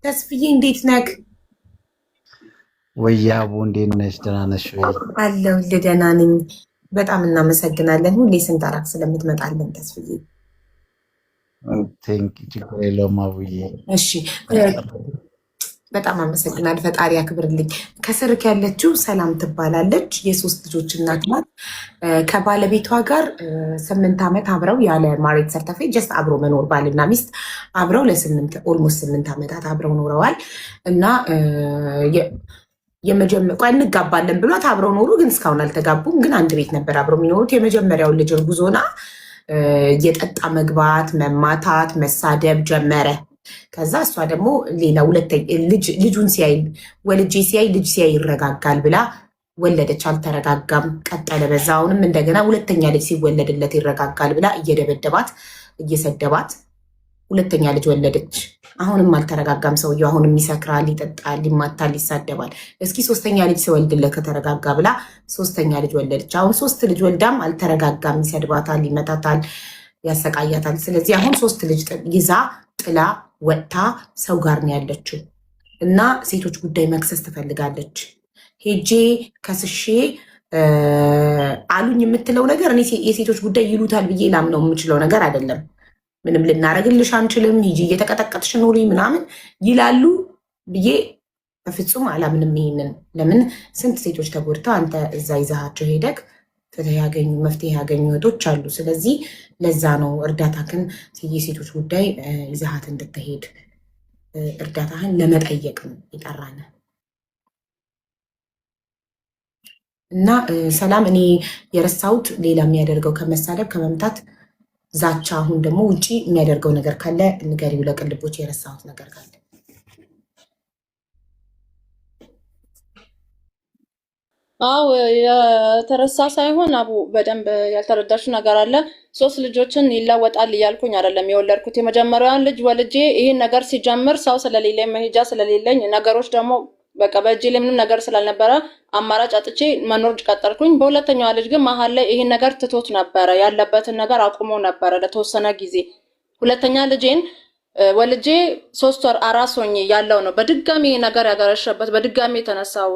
ተስፍዬ እንዴት ነህ? ወያቡ እንዴት ነሽ? ደህና ነሽ ወይ? አለሁልህ ደህና ነኝ። በጣም እናመሰግናለን ሁሌ ስንጠራክ ስለምትመጣለን ተስፍዬ። ችግር የለውም አቡዬ። እሺ በጣም አመሰግናለሁ። ፈጣሪ ያክብርልኝ። ከስርክ ያለችው ሰላም ትባላለች። የ3 ልጆች እናት ናት። ከባለቤቷ ጋር 8 ዓመት አብረው ያለ ማሬጅ ሰርተፊኬት ጀስት አብሮ መኖር ባልና ሚስት አብረው ኦልሞስት 8 ዓመታት አብረው ኖረዋል እና እንጋባለን ብሏት አብረው ኖሩ። ግን እስካሁን አልተጋቡም። ግን አንድ ቤት ነበር አብረው የሚኖሩት። የመጀመሪያውን ልጅ እርጉዞና የጠጣ መግባት፣ መማታት፣ መሳደብ ጀመረ። ከዛ እሷ ደግሞ ሌላ ልጁን ሲያይ ወልጄ ሲያይ ልጅ ሲያይ ይረጋጋል ብላ ወለደች። አልተረጋጋም፣ ቀጠለ በዛ። አሁንም እንደገና ሁለተኛ ልጅ ሲወለድለት ይረጋጋል ብላ እየደበደባት እየሰደባት ሁለተኛ ልጅ ወለደች። አሁንም አልተረጋጋም ሰውየው። አሁንም ይሰክራል፣ ይጠጣል፣ ይማታል፣ ይሳደባል። እስኪ 3ኛ ልጅ ሲወልድለት ከተረጋጋ ብላ 3ኛ ልጅ ወለደች። አሁን 3 ልጅ ወልዳም አልተረጋጋም፣ ይሰድባታል፣ ይመታታል፣ ያሰቃያታል። ስለዚህ አሁን 3 ልጅ ይዛ ጥላ ወጥታ ሰው ጋር ነው ያለችው እና ሴቶች ጉዳይ መክሰስ ትፈልጋለች። ሄጄ ከስሼ አሉኝ የምትለው ነገር እኔ የሴቶች ጉዳይ ይሉታል ብዬ ላምነው የምችለው ነገር አይደለም። ምንም ልናረግልሽ አንችልም፣ ሂጂ እየተቀጠቀጥሽ ኑሪ ምናምን ይላሉ ብዬ በፍጹም አላምንም። ይሄንን ለምን ስንት ሴቶች ተጎድተው አንተ እዛ ይዛሃቸው ሄደግ ፍትህ ያገኙ መፍትሄ ያገኙ እህቶች አሉ። ስለዚህ ለዛ ነው እርዳታህን የሴቶች ጉዳይ ይዛሃት እንድትሄድ እርዳታህን ለመጠየቅ ነው የጠራን እና ሰላም። እኔ የረሳሁት ሌላ የሚያደርገው ከመሳደብ ከመምታት ዛቻ፣ አሁን ደግሞ ውጪ የሚያደርገው ነገር ካለ ንገሪው ለቅልቦች። የረሳሁት ነገር ካለ አው የተረሳ ሳይሆን አቡ በደንብ ያልተረዳሽ ነገር አለ። 3 ልጆችን ይለወጣል እያልኩኝ አይደለም የወለድኩት። የመጀመሪያውን ልጅ ወልጄ ይሄን ነገር ሲጀምር ሰው ስለሌለኝ መሄጃ ስለሌለኝ ነገሮች ደግሞ በቃ በእጄ ላይ ምንም ነገር ስላልነበረ አማራጭ አጥቼ መኖር ቀጠልኩኝ። በሁለተኛዋ ልጅ ግን መሀል ላይ ይሄን ነገር ትቶት ነበረ፣ ያለበትን ነገር አቁሞ ነበረ ለተወሰነ ጊዜ። ሁለተኛ ልጄን ወልጄ 3 ወር አራስ ሆኜ ያለው ነው በድጋሚ ነገር ያገረሸበት፣ በድጋሚ የተነሳው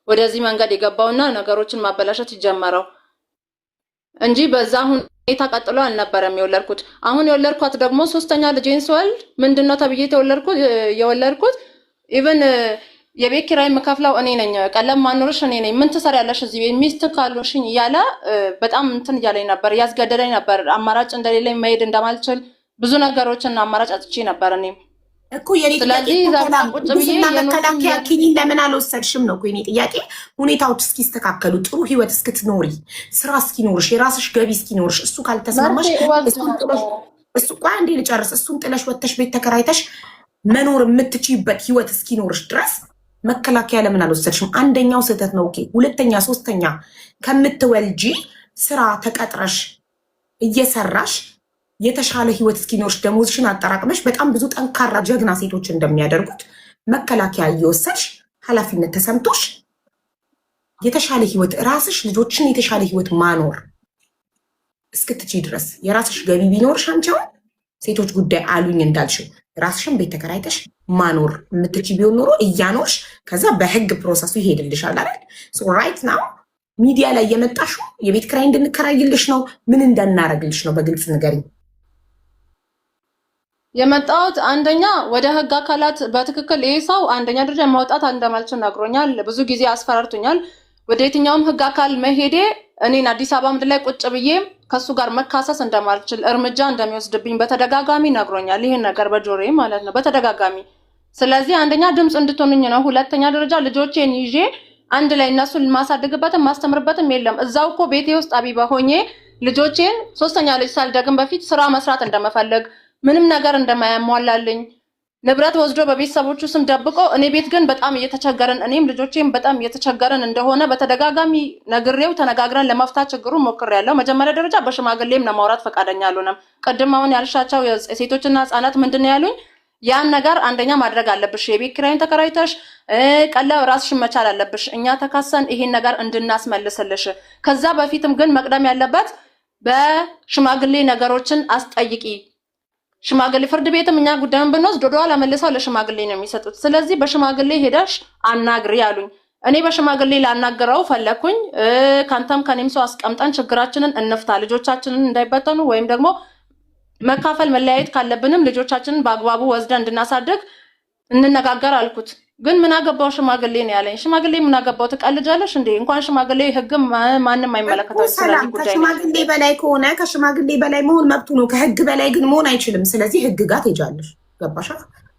ወደዚህ መንገድ የገባውና ነገሮችን ማበላሸት ይጀመረው እንጂ በዛ ሁኔታ ቀጥሎ አልነበረም የወለድኩት። አሁን የወለድኳት ደግሞ 3ኛ ልጄን ስወልድ ምንድነው ተብዬ የወለድኩት ኢቭን የቤት ኪራይ የምከፍለው እኔ ነኝ፣ ቀለም ማኖርሽ እኔ ነኝ፣ ምን ትሰሪያለሽ እዚህ ቤት ሚስት ካልሆንሽኝ እያለ በጣም እንትን እያለኝ ነበር፣ እያስገደደኝ ነበር። አማራጭ እንደሌለኝ መሄድ እንደማልችል ብዙ ነገሮችን አማራጭ አጥቼ ነበር እኔም እኮ የኔ ጥያቄ መከላከያ ኪኒን ለምን አልወሰድሽም ነው እኮ የኔ ጥያቄ። ሁኔታዎች እስኪስተካከሉ ጥሩ ህይወት እስክትኖሪ ስራ እስኪኖርሽ የራስሽ ገቢ እስኪኖርሽ እሱ ካልተስማማሽ እሱ ቆይ አንዴ ልጨርስ። እሱን ጥለሽ ወተሽ ቤት ተከራይተሽ መኖር የምትችይበት ህይወት እስኪኖርሽ ድረስ መከላከያ ለምን አልወሰድሽም? አንደኛው ስህተት ነው። ኦኬ 2ኛ 3ኛ ከምትወልጂ ስራ ተቀጥረሽ እየሰራሽ የተሻለ ህይወት እስኪኖርሽ ደሞዝሽን አጠራቅመሽ በጣም ብዙ ጠንካራ ጀግና ሴቶች እንደሚያደርጉት መከላከያ እየወሰድሽ ኃላፊነት ተሰምቶሽ የተሻለ ህይወት ራስሽ ልጆችን የተሻለ ህይወት ማኖር እስክትችይ ድረስ የራስሽ ገቢ ቢኖርሽ አንቺው ሴቶች ጉዳይ አሉኝ እንዳልሽው ራስሽን ቤት ተከራይተሽ ማኖር የምትችይ ቢሆን ኖሮ እያኖርሽ ከዛ በህግ ፕሮሰሱ ይሄድልሻል አይደል? ሶ ራይት ናው ሚዲያ ላይ የመጣሽው የቤት ክራይ እንድንከራይልሽ ነው? ምን እንዳናረግልሽ ነው? በግልጽ ንገሪኝ። የመጣሁት አንደኛ ወደ ህግ አካላት በትክክል ይሄ ሰው አንደኛ ደረጃ ማውጣት እንደማልችል ነግሮኛል። ብዙ ጊዜ አስፈራርቶኛል። ወደ የትኛውም ህግ አካል መሄዴ እኔን አዲስ አበባ ምድር ላይ ቁጭ ብዬ ከሱ ጋር መካሰስ እንደማልችል እርምጃ እንደሚወስድብኝ በተደጋጋሚ ነግሮኛል። ይሄን ነገር በጆሮዬ ማለት ነው በተደጋጋሚ። ስለዚህ አንደኛ ድምፅ እንድትሆኑኝ ነው። ሁለተኛ ደረጃ ልጆቼን ይዤ አንድ ላይ እነሱን ማሳደግበትም ማስተምርበትም የለም። እዛው እኮ ቤቴ ውስጥ አቢባ ሆኜ ልጆቼን 3ኛ ልጅ ሳልደግም በፊት ስራ መስራት እንደመፈለግ ምንም ነገር እንደማያሟላልኝ ንብረት ወስዶ በቤተሰቦቹ ስም ደብቆ እኔ ቤት ግን በጣም እየተቸገረን እኔም ልጆቼም በጣም እየተቸገረን እንደሆነ በተደጋጋሚ ነግሬው ተነጋግረን ለመፍታት ችግሩ ሞክሬያለሁ። መጀመሪያ ደረጃ በሽማግሌም ለማውራት ፈቃደኛ አልሆነም። ቅድም አሁን ያልሻቸው ሴቶችና ህጻናት ምንድነው ያሉኝ? ያን ነገር አንደኛ ማድረግ አለብሽ፣ የቤት ኪራይን ተከራይተሽ ቀለብ ራስሽን መቻል አለብሽ፣ እኛ ተካሰን ይሄን ነገር እንድናስመልስልሽ። ከዛ በፊትም ግን መቅደም ያለበት በሽማግሌ ነገሮችን አስጠይቂ። ሽማግሌ ፍርድ ቤትም እኛ ጉዳዩን ብንወስድ ወደኋላ መልሰው ለሽማግሌ ነው የሚሰጡት። ስለዚህ በሽማግሌ ሄደሽ አናግሪ ያሉኝ። እኔ በሽማግሌ ላናግረው ፈለኩኝ። ካንተም ከኔም ሰው አስቀምጠን ችግራችንን እንፍታ፣ ልጆቻችንን እንዳይበተኑ ወይም ደግሞ መካፈል መለያየት ካለብንም ልጆቻችንን በአግባቡ ወስደን እንድናሳድግ እንነጋገር አልኩት። ግን ምን አገባው ሽማግሌ ነው ያለኝ። ሽማግሌ ምን አገባው? ትቀልጃለሽ እንዴ? እንኳን ሽማግሌ ህግም ማንም አይመለከተው። ስለዚህ ጉዳይ ከሽማግሌ በላይ ከሆነ ከሽማግሌ በላይ መሆን መብቱ ነው። ከህግ በላይ ግን መሆን አይችልም። ስለዚህ ህግ ጋር ትሄጃለሽ። ገባሻ?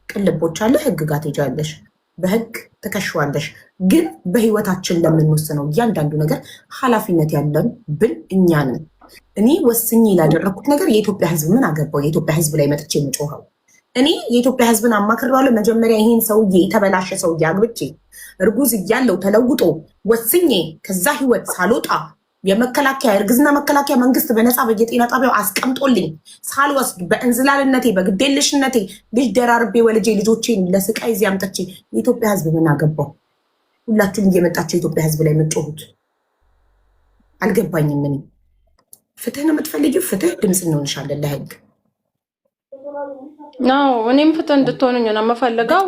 ቅልቦች አለ፣ ህግ ጋር ትሄጃለሽ። በህግ ትከሽዋለሽ። ግን በህይወታችን ለምንወስነው እያንዳንዱ ነገር ኃላፊነት ያለን ብል እኛ ነን። እኔ ወስኜ ላደረኩት ነገር የኢትዮጵያ ህዝብ ምን አገባው? የኢትዮጵያ ህዝብ ላይ መጥቼ የምጮኸው እኔ የኢትዮጵያ ህዝብን አማክሬዋለሁ። መጀመሪያ ይሄን ሰውዬ የተበላሸ ሰውዬ አግብቼ እርጉዝ እያለው ተለውጦ ወስኜ ከዛ ህይወት ሳልወጣ የመከላከያ እርግዝና መከላከያ መንግስት በነፃ በየጤና ጣቢያው አስቀምጦልኝ ሳልወስድ በእንዝላልነቴ በግዴለሽነቴ ልጅ ደራርቤ ወልጄ ልጆቼን ለስቃይ እዚህ አምጥቼ የኢትዮጵያ ህዝብ ምን አገባው? ሁላችሁም እየመጣችሁ የኢትዮጵያ ህዝብ ላይ የምትጮሁት አልገባኝም። ምን ፍትህ ነው የምትፈልጊው? ፍትህ ድምፅ እንሆንሻለን ለህግ ነው። እኔም ፍትህ እንድትሆኑኝ ነው የምፈልገው።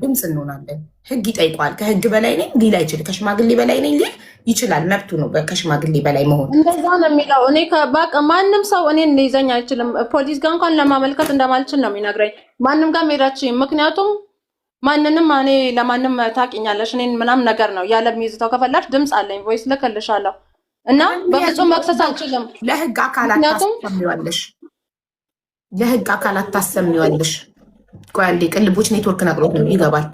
ድምፅ እንሆናለን። ህግ ይጠይቋል። ከህግ በላይ ነኝ ሊል አይችልም። ከሽማግሌ በላይ ነኝ ሊል ይችላል። መብቱ ነው ከሽማግሌ በላይ መሆን። እንደዛ ነው የሚለው። እኔ በቃ ማንም ሰው እኔን ሊይዘኝ አይችልም። ፖሊስ ጋር እንኳን ለማመልከት እንደማልችል ነው የሚነግረኝ። ማንም ጋር መሄዳችኝ። ምክንያቱም ማንንም እኔ ለማንም ታውቂኛለሽ እኔን ምናምን ነገር ነው ያለ የሚይዝተው። ከፈላሽ ድምፅ አለኝ፣ ቮይስ ልክልሻለሁ እና በፍጹም መክሰስ አልችልም። ለህግ አካላት ታሰሚዋለሽ። ለህግ አካላት ታሰሚዋለሽ። ቆይ አንዴ ቅልቦች ኔትወርክ ነቅሎት ነው ይገባል።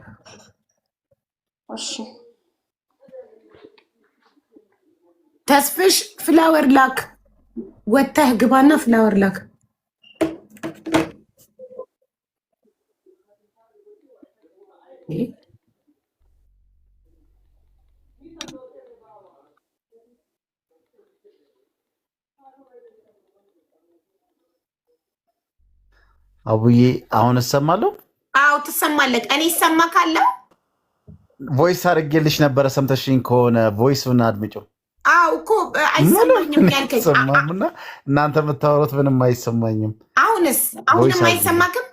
እሺ ተስፍሽ ፍላወር ላክ፣ ወተህ ግባና ፍላወር ላክ። አቡዬ አሁን እሰማለሁ? አዎ ትሰማለህ። እኔ ይሰማ ካለው ቮይስ አድርጌልሽ ነበረ። ሰምተሽኝ ከሆነ ቮይሱን አድምጪው። አዎ እኮ አይሰማኝም ያልከኝ ሰማምና እናንተ የምታወሩት ምንም አይሰማኝም። አሁንም አይሰማክም?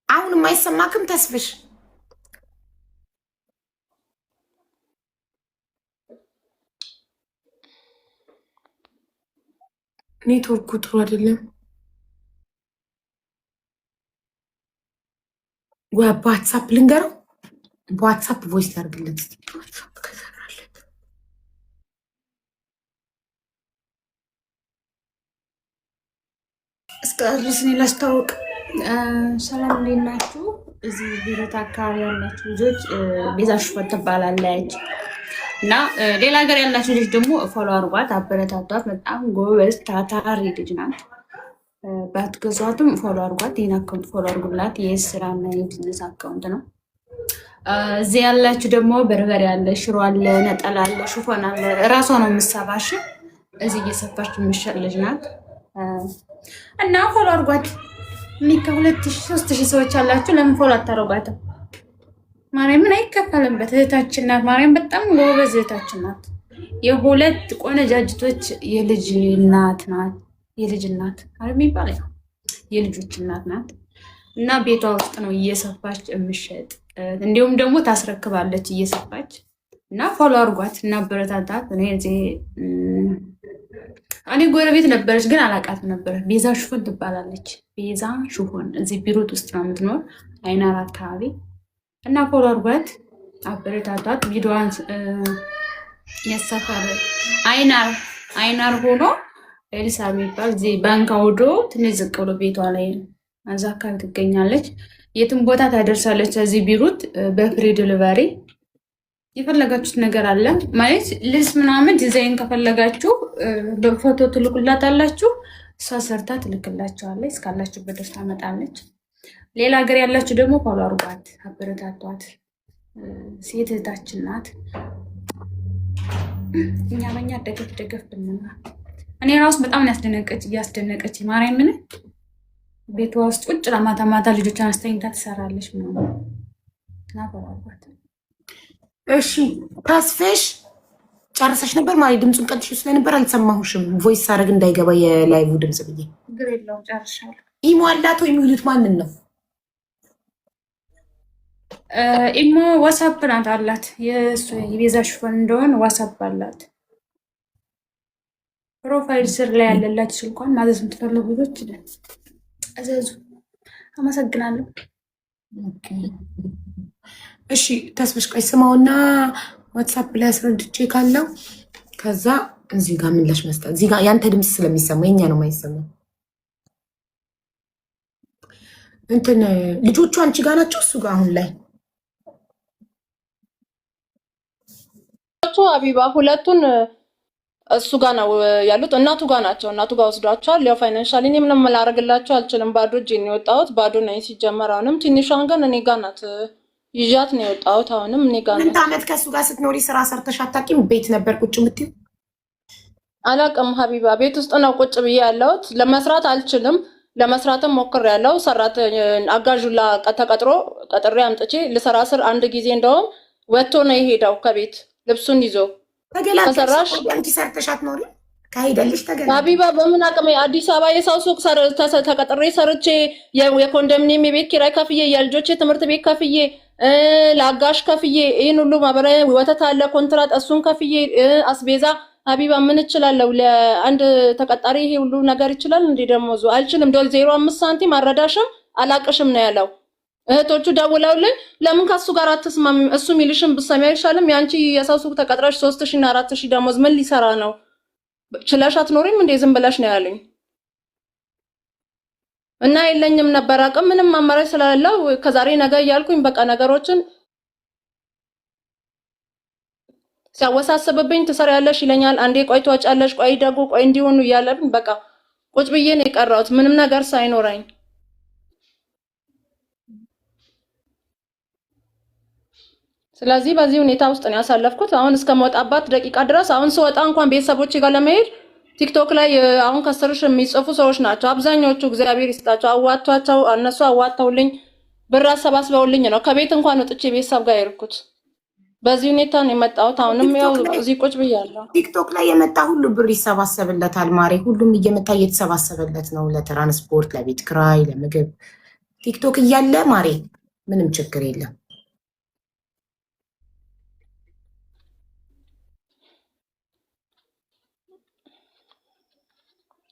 አሁንም አይሰማክም ተስፍሽ? ኔትወርኩ ጥሩ አይደለም ወይ? በዋትሳፕ ልንገረው። በዋትሳፕ ቮይስ ያርግለት። እስከ ርስኔ ላስታውቅ። ሰላም እንዴት ናችሁ? እዚህ ቤት አካባቢ ያላችሁ ልጆች ቤዛ ሽፈት ትባላለች እና ሌላ ሀገር ያላችሁ ልጅ ደግሞ ፎሎ አርጓት፣ አበረታቷት። በጣም ጎበዝ ታታሪ ልጅ ናት። ባትገዟትም ፎሎ አርጓት። ይህን አካውንት ፎሎ አርጉላት። የስራና የቢዝነስ አካውንት ነው። እዚህ ያላችሁ ደግሞ በርበሬ አለ፣ ሽሮ አለ፣ ነጠላ አለ፣ ሽፎን አለ። እራሷ ነው የምትሰፋሽ። እዚህ እየሰፋች የምትሸጥ ልጅ ናት እና ፎሎ አርጓት። እኔ ከ2000-3000 ሰዎች አላችሁ። ለምን ፎሎ አታረጓትም? ማርያምን አይከፈልበት እህታችን ናት። ማርያም በጣም ጎበዝ እህታችን ናት። የሁለት ቆነጃጅቶች የልጅ እናት ናት። የልጅ እናት አረም ይባላል። የልጆች እናት ናት እና ቤቷ ውስጥ ነው እየሰፋች የምትሸጥ። እንዲሁም ደግሞ ታስረክባለች እየሰፋች እና ፎሎ አርጓት እና አበረታታት። እኔ ጎረቤት ነበረች ግን አላውቃትም ነበረ። ቤዛ ሽፎን ትባላለች። ቤዛ ሽፎን እዚህ ቢሮት ውስጥ ነው የምትኖር፣ አይናር አካባቢ እና ፎሎ አርጓት፣ አበረታቷት። ቪዲዮዋን ያሰፋረ አይናር ሆኖ ኤልሳ የሚባል እዚህ ባንክ አውዶ ትንሽ ዝቅ ብሎ ቤቷ ላይ እዛ አካባቢ ትገኛለች። የትም ቦታ ታደርሳለች። እዚህ ቢሩት በፍሪ ዲሊቨሪ የፈለጋችሁት ነገር አለ ማለት ልብስ ምናምን ዲዛይን ከፈለጋችሁ በፎቶ ትልኩላታላችሁ፣ እሷ ሰርታ ትልክላችኋለች። እስካላችሁበት ድረስ ታመጣለች። ሌላ ሀገር ያላችሁ ደግሞ ፎሎ አርጓት፣ አበረታቷት። ሴት እህታችን ናት። እኛ በኛ ደገፍ ብንና እኔ ራሱ በጣም እያስደነቀች ማርያምን ቤቷ ውስጥ ቁጭ ለማታ ማታ ልጆቿን አስተኝታ ትሰራለች ምናምን እና ፎሎ አርጓት። እሺ ተስፍሽ ጨርሰሽ ነበር ማለት ድምፁን ቀጥሽ ስለነበር አልሰማሁሽም። ቮይስ ሳረግ እንዳይገባ የላይቭ ድምፅ ብዬ ችግር የለውም ጨርሻለሁ። ኢሞ አላት ወይ የሚሉት ማንን ነው? ኢሞ ዋትሳፕ ናት አላት። የቤዛ ሽፎን እንደሆነ ዋትሳፕ አላት። ፕሮፋይል ስር ላይ ያለላችሁ ስልኳን ማዘዝ የምትፈልጉ ልጆች እዘዙ። አመሰግናለሁ። እሺ ተስብሽ ቆይ ስማውና ዋትሳፕ ላይ አስረድቼ ካለው ከዛ እዚህ ጋር ምላሽ መስጠት። እዚህ ጋር ያንተ ድምፅ ስለሚሰማ የኛ ነው የማይሰማው። እንትን ልጆቹ አንቺ ጋር ናቸው እሱ ጋር አሁን ላይ ሀቢባ ሁለቱን እሱ ጋር ነው ያሉት። እናቱ ጋር ናቸው። እናቱ ጋር ወስዷቸዋል። ያው ፋይናንሻሊ እኔ ምንም ላደርግላቸው አልችልም። ባዶ እጄን ነው የወጣሁት። ባዶ ነኝ ሲጀመር። አሁንም ትንሿን ግን እኔ ጋር ናት ይዣት ነው የወጣሁት። አሁንም እኔ ጋር ናት። ስንት ዓመት ከእሱ ጋር ስትኖሪ ስራ ሰርተሽ አታውቂም? ቤት ነበር ቁጭ የምትይው? አላውቅም ሀቢባ። ቤት ውስጥ ነው ቁጭ ብዬ ያለሁት። ለመስራት አልችልም። ለመስራትም ሞክሬያለሁ። አጋዡላ ተቀጥሮ ቀጥሬ አምጥቼ ልሰራ ስር አንድ ጊዜ እንደውም ወጥቶ ነው የሄደው ከቤት ልብሱን ይዞ። ተገላገልሽ አንቺ ሰርተሽ አትኖሪ? ካሄደልሽ ተገላገልሽ ሀቢባ። በምን አቅሜ አዲስ አበባ የሰው ሱቅ ተቀጥሬ ሰርቼ የኮንዶሚኒየም የቤት ኪራይ ከፍዬ የልጆቼ ትምህርት ቤት ከፍዬ ለአጋሽ ከፍዬ ይህን ሁሉ ማህበራዊ ወተት አለ ኮንትራት እሱን ከፍዬ አስቤዛ ሀቢባ ምን እችላለሁ? ለአንድ ተቀጣሪ ይሄ ሁሉ ነገር ይችላል እንዴ? ደሞዙ አልችልም። ዶል 0.5 ሳንቲም አረዳሽም አላቅሽም ነው ያለው። እህቶቹ ደውለውልኝ ለምን ከሱ ጋር አትስማሚም? እሱ ሚልሽም ብትሰሚ አይሻልም? ያንቺ የሰው ሱቅ ተቀጥረሽ 3000 እና 4000 ደሞዝ ምን ሊሰራ ነው? ችለሽ አትኖሪም እንዴ? ዝም ብለሽ ነው ያለኝ። እና የለኝም ነበር አቅም ምንም አማራጭ ስለሌለው ከዛሬ ነገ እያልኩኝ በቃ ነገሮችን ሲያወሳስብብኝ ትሰሪያለሽ ይለኛል። አንዴ ቆይ ትወጫለሽ፣ ቆይ ደግሞ ቆይ እንዲሆኑ እያለብኝ በቃ ቁጭ ብዬ ነው የቀረሁት ምንም ነገር ሳይኖረኝ። ስለዚህ በዚህ ሁኔታ ውስጥ ነው ያሳለፍኩት። አሁን እስከመውጣባት ደቂቃ ድረስ አሁን ስወጣ እንኳን ቤተሰቦቼ ጋር ለመሄድ ቲክቶክ ላይ አሁን ከስርሽ የሚጽፉ ሰዎች ናቸው አብዛኞቹ። እግዚአብሔር ይስጣቸው። አዋቷቸው እነሱ አዋተውልኝ ብር አሰባስበውልኝ ነው ከቤት እንኳን ወጥቼ ቤተሰብ ጋር የሄድኩት። በዚህ ሁኔታ ነው የመጣሁት። አሁንም ያው እዚህ ቁጭ ብያለሁ። ቲክቶክ ላይ የመጣ ሁሉ ብር ይሰባሰብለታል ማሬ። ሁሉም እየመጣ እየተሰባሰበለት ነው ለትራንስፖርት፣ ለቤት ክራይ፣ ለምግብ። ቲክቶክ እያለ ማሬ ምንም ችግር የለም።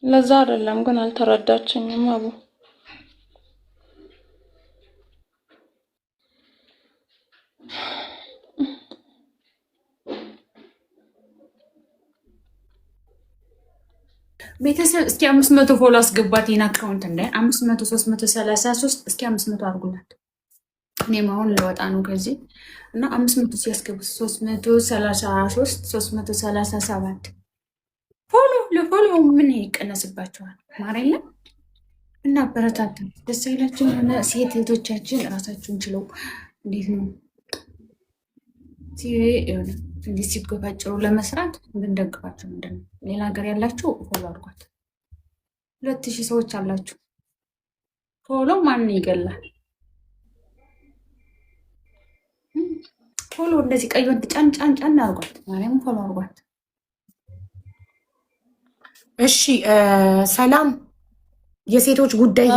ለዛ አይደለም ግን አልተረዳችኝም አቡ። ቤተሰብ እስኪ 500 ፎሎ አስገባት ይሄን አካውንት እንደ 500 333 እስኪ 500 አድርጉላት። እኔም አሁን ልወጣ ነው ከዚህ እና 500 ሲያስገቡት 333 337 ፎሎ ለፎሎ ምን ይቀነስባቸዋል? ማረኛ እና በረታታ ደስ ይላችሁ። የሆነ ሴት እህቶቻችን እራሳችሁን ችለው እንዴት ነው ሲሆነ እንዴት ሲገፋጭሩ ለመስራት እንድንደግፋቸው። ምንድነው ሌላ ሀገር ያላችሁ ፎሎ አድርጓት። 2000 ሰዎች አላችሁ። ፎሎ ማን ይገላል? ፎሎ እንደዚህ ቀይወን ጫን ጫን ጫን አድርጓት። ማርያም ፎሎ አድርጓት። እሺ ሰላም። የሴቶች ጉዳይ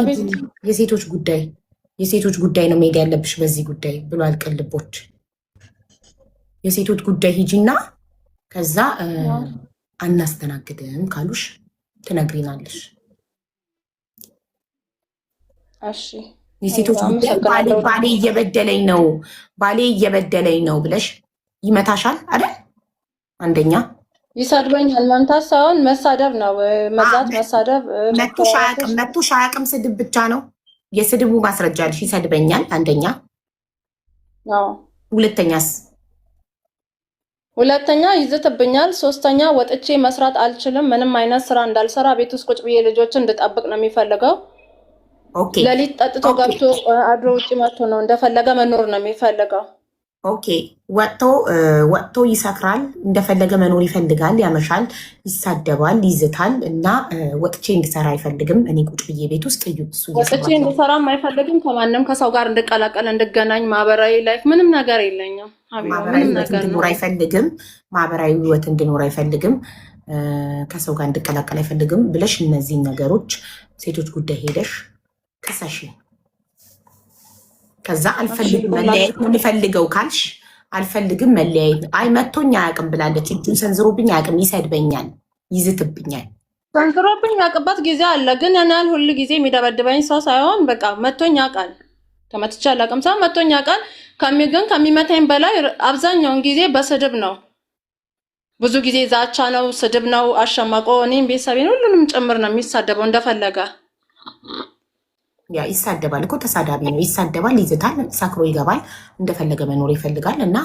የሴቶች ጉዳይ ነው መሄድ ያለብሽ በዚህ ጉዳይ ብሏል ቅልቦች። የሴቶች ጉዳይ ሂጂና ከዛ አናስተናግድም ካሉሽ ትነግሪናለሽ። እሺ የሴቶች ጉዳይ ባሌ እየበደለኝ ነው ብለሽ ይመታሻል አይደል? አንደኛ ይሰድበኛል። መምታት ሳይሆን መሳደብ ነው። መዛት፣ መሳደብ። መቶሽ አያውቅም። ስድብ ብቻ ነው። የስድቡ ማስረጃልሽ። ይሰድበኛል አንደኛ። ሁለተኛ ይዝትብኛል። ሶስተኛ ወጥቼ መስራት አልችልም። ምንም አይነት ስራ እንዳልሰራ ቤት ውስጥ ቁጭ ብዬ ልጆችን እንድጠብቅ ነው የሚፈልገው። ሌሊት ጠጥቶ ገብቶ አድሮ ውጭ መጥቶ ነው እንደፈለገ መኖር ነው የሚፈልገው። ኦኬ ወጥቶ ይሰክራል፣ እንደፈለገ መኖር ይፈልጋል፣ ያመሻል፣ ይሳደባል፣ ይዝታል እና ወጥቼ እንድሰራ አይፈልግም። እኔ ቁጭ ብዬ ቤት ውስጥ ወጥቼ እንድሰራም አይፈልግም። ከማንም ከሰው ጋር እንድቀላቀል እንድገናኝ ማህበራዊ ላይፍ ምንም ነገር የለኝም። ማህበራዊ ህይወት እንድኖር አይፈልግም። ማህበራዊ ህይወት እንድኖር አይፈልግም። ከሰው ጋር እንድቀላቀል አይፈልግም ብለሽ እነዚህን ነገሮች ሴቶች ጉዳይ ሄደሽ ከሳሽ። ከዛ አልፈልግም መለያየት ነው የምፈልገው ካልሽ አልፈልግም መለያየት። አይ መቶኝ አያውቅም ብላለች። እጁን ሰንዝሮብኝ አያውቅም። ይሰድበኛል፣ ይዝትብኛል። ተንክሮብኝ ያቀባት ጊዜ አለ። ግን ያን ያህል ሁሉ ጊዜ የሚደበድበኝ ሰው ሳይሆን በቃ መቶኝ ያውቃል። ተመትቼ አላውቅም። ሰው መቶኝ ያውቃል። ግን ከሚመታኝ በላይ አብዛኛውን ጊዜ በስድብ ነው። ብዙ ጊዜ ዛቻ ነው፣ ስድብ ነው፣ አሸማቆ እኔም ቤተሰቤን ሁሉንም ጭምር ነው የሚሳደበው እንደፈለገ። ያ ይሳደባል እኮ ተሳዳቢ ነው። ይሳደባል፣ ይዝታል፣ ሰክሮ ይገባል፣ እንደፈለገ መኖር ይፈልጋል እና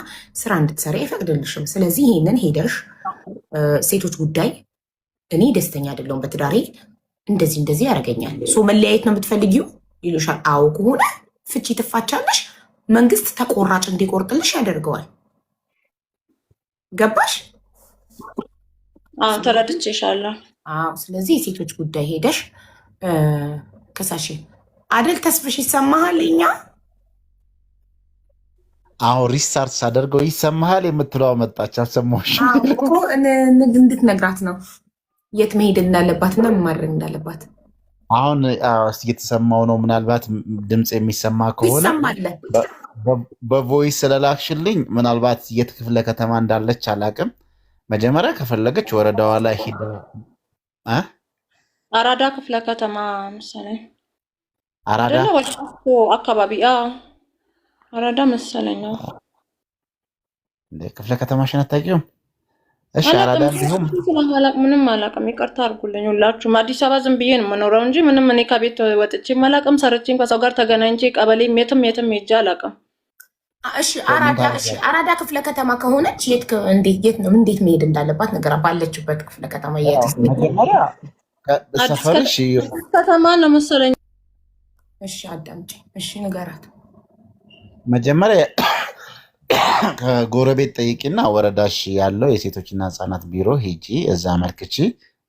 ስራ እንድትሰራ አይፈቅድልሽም። ስለዚህ ይሄንን ሄደሽ ሴቶች ጉዳይ እኔ ደስተኛ አይደለሁም በትዳሬ እንደዚህ ያደርገኛል፣ ሶ መለያየት ነው የምትፈልጊው ይሉሻል። አዎ ከሆነ ፍቺ ትፋቻለሽ። መንግስት ተቆራጭ እንዲቆርጥልሽ ያደርገዋል። ገባሽ? ተረድቼሻለሁ። ስለዚህ የሴቶች ጉዳይ ሄደሽ ከሳሽ አደል ተስፍሽ ይሰማሃል? እኛ አሁን ሪስታርት ሳደርገው ይሰማሃል የምትለው መጣች። አልሰማሁሽም እኮ እንድትነግራት ነው የት መሄድ እንዳለባት እና ምን ማድረግ እንዳለባት። አሁን እየተሰማው ነው። ምናልባት ድምፅ የሚሰማ ከሆነ በቮይስ ስለላክሽልኝ ምናልባት የት ክፍለ ከተማ እንዳለች አላቅም። መጀመሪያ ከፈለገች ወረዳዋ ላይ ሄደ አራዳ ክፍለ ከተማ መሰለኝ። አራዳ አካባቢ አራዳ መሰለኝ። ክፍለ ከተማሽን አታውቂውም? እሺ አራዳ ቢሆን ምንም አላውቅም። ይቅርታ አድርጉልኝ ሁላችሁም። አዲስ አበባ ዝም ብዬ ነው የምኖረው እንጂ ምንም እኔ ከቤት ወጥቼ አላውቅም። ሰርቼም ከሰው ጋር ተገናኝቼ ቀበሌ የትም ሄጄ አላውቅም። እሺ አራዳ ክፍለ ከተማ ከሆነች እንዴት መሄድ እንዳለባት ነገር ባለችበት ክፍለ ከተማ ሰፈርሽ ከተማ ነው መሰለኝ። እሺ አዳምጪ። እሺ ንገራት። መጀመሪያ ከጎረቤት ጠይቂና ወረዳሽ ያለው የሴቶችና ህጻናት ቢሮ ሂጂ፣ እዛ መልክቺ፣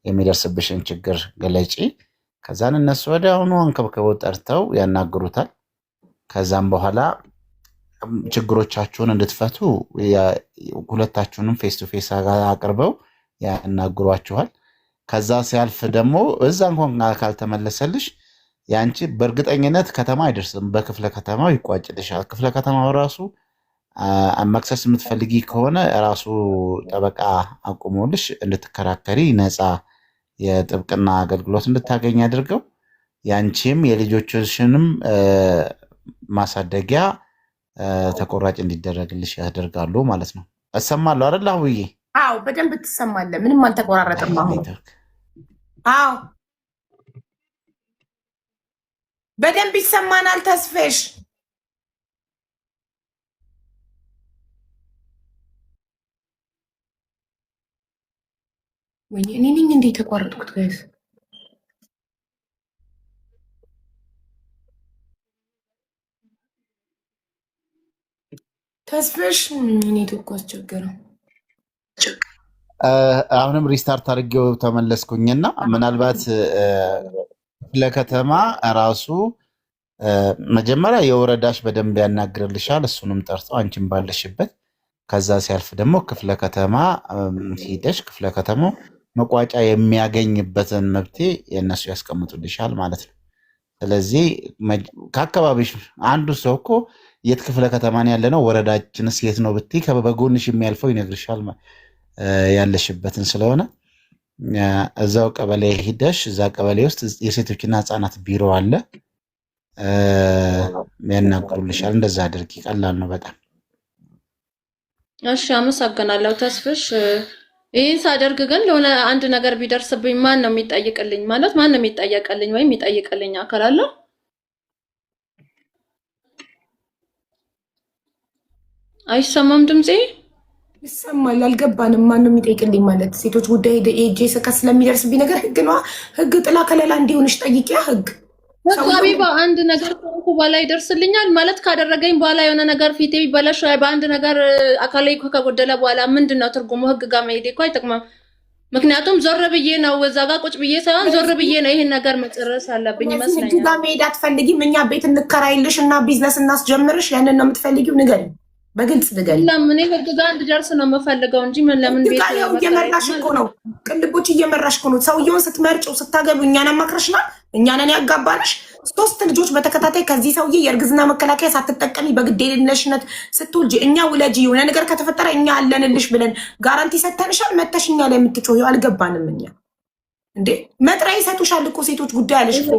የሚደርስብሽን ችግር ገለጪ። ከዛን እነሱ ወዲያውኑ አንከብክበው ጠርተው ያናግሩታል። ከዛም በኋላ ችግሮቻችሁን እንድትፈቱ ሁለታችሁንም ፌስ ቱ ፌስ አቅርበው ያናግሯችኋል። ከዛ ሲያልፍ ደግሞ እዛ እንኳን ካልተመለሰልሽ ያንቺ በእርግጠኝነት ከተማ አይደርስም፣ በክፍለ ከተማው ይቋጭልሻል። ክፍለ ከተማው ራሱ መክሰስ የምትፈልጊ ከሆነ ራሱ ጠበቃ አቁሞልሽ እንድትከራከሪ ነፃ የጥብቅና አገልግሎት እንድታገኝ አድርገው ያንቺም የልጆችሽንም ማሳደጊያ ተቆራጭ እንዲደረግልሽ ያደርጋሉ ማለት ነው። እሰማለሁ አይደል አሁዬ? አዎ በደንብ ትሰማለህ። ምንም አልተቆራረጠም። አዎ በደንብ ይሰማናል። ተስፈሽ ወይ እኔ ነኝ እንዴ የተቋረጥኩት? ጋይስ ተስፈሽ ኔትወርክ አስቸገረው። አሁንም ሪስታርት አድርጌው ተመለስኩኝና ምናልባት ለከተማ ራሱ መጀመሪያ የወረዳሽ በደንብ ያናግርልሻል። እሱንም ጠርተው አንቺን ባለሽበት። ከዛ ሲያልፍ ደግሞ ክፍለ ከተማ ሂደሽ ክፍለ ከተማው መቋጫ የሚያገኝበትን መብቴ የእነሱ ያስቀምጡልሻል ማለት ነው። ስለዚህ ከአካባቢሽ አንዱ ሰው እኮ የት ክፍለ ከተማን ያለ ነው ወረዳችንስ የት ነው ብትይ በጎንሽ የሚያልፈው ይነግርሻል ያለሽበትን ስለሆነ እዛው ቀበሌ ሂደሽ እዛ ቀበሌ ውስጥ የሴቶችና ህጻናት ቢሮ አለ፣ ያናግሩልሻል። እንደዛ አድርጊ። ቀላል ነው በጣም። እሺ አመሰግናለሁ ተስፍሽ። ይህን ሳደርግ ግን ለሆነ አንድ ነገር ቢደርስብኝ ማን ነው የሚጠይቅልኝ? ማለት ማን ነው የሚጠየቅልኝ ወይም የሚጠይቅልኝ አካል አለ? አይሰማም ድምጼ? ይሰማል። አልገባንም። ማን ነው የሚጠይቅልኝ ማለት? ሴቶች ጉዳይ ሄጄ ስከስ ስለሚደርስብኝ ነገር ህግ ነዋ። ህግ ጥላ ከለላ እንዲሆንሽ ጠይቂያ። ህግ ህጋቢ በአንድ ነገር ከሆንኩ በኋላ ይደርስልኛል ማለት ካደረገኝ በኋላ የሆነ ነገር ፊቴ ቢበላሽ በአንድ ነገር አካላዊ ከጎደለ በኋላ ምንድን ነው ትርጉሙ? ህግ ጋር መሄድ እኮ አይጠቅምም። ምክንያቱም ዞር ብዬ ነው እዛ ጋር ቁጭ ብዬ ሳይሆን ዞር ብዬ ነው ይሄን ነገር መጨረስ ያለብኝ ይመስለኛል። ህግ ጋር መሄድ አትፈልጊም? እኛ ቤት እንከራይልሽ እና ቢዝነስ እናስጀምርሽ፣ ያንን ነው የምትፈልጊው? ንገሪኝ፣ በግልጽ ንገሪኝ። ለምን ህግ ጋር እንድደርስ ነው የምፈልገው እንጂ ለምን ቤት እየመራሽ እኮ ነው፣ ቅልቦች እየመራሽ እኮ ነው። ሰውየውን ስትመርጪው ስታገቡ እኛን አማክረሽናል፣ እኛንን ያጋባንሽ። 3 ልጆች በተከታታይ ከዚህ ሰውዬ የእርግዝና መከላከያ ሳትጠቀሚ በግዴለሽነት ስትወልጂ እኛ ውለጂ የሆነ ነገር ከተፈጠረ እኛ አለንልሽ ብለን ጋራንቲ ሰተንሻል። መተሽ እኛ ላይ የምትጮሂው አልገባንም እኛ እንዴ መጥሪያ ይሰጡሻል እኮ ሴቶች ጉዳይ አለሽ እኮ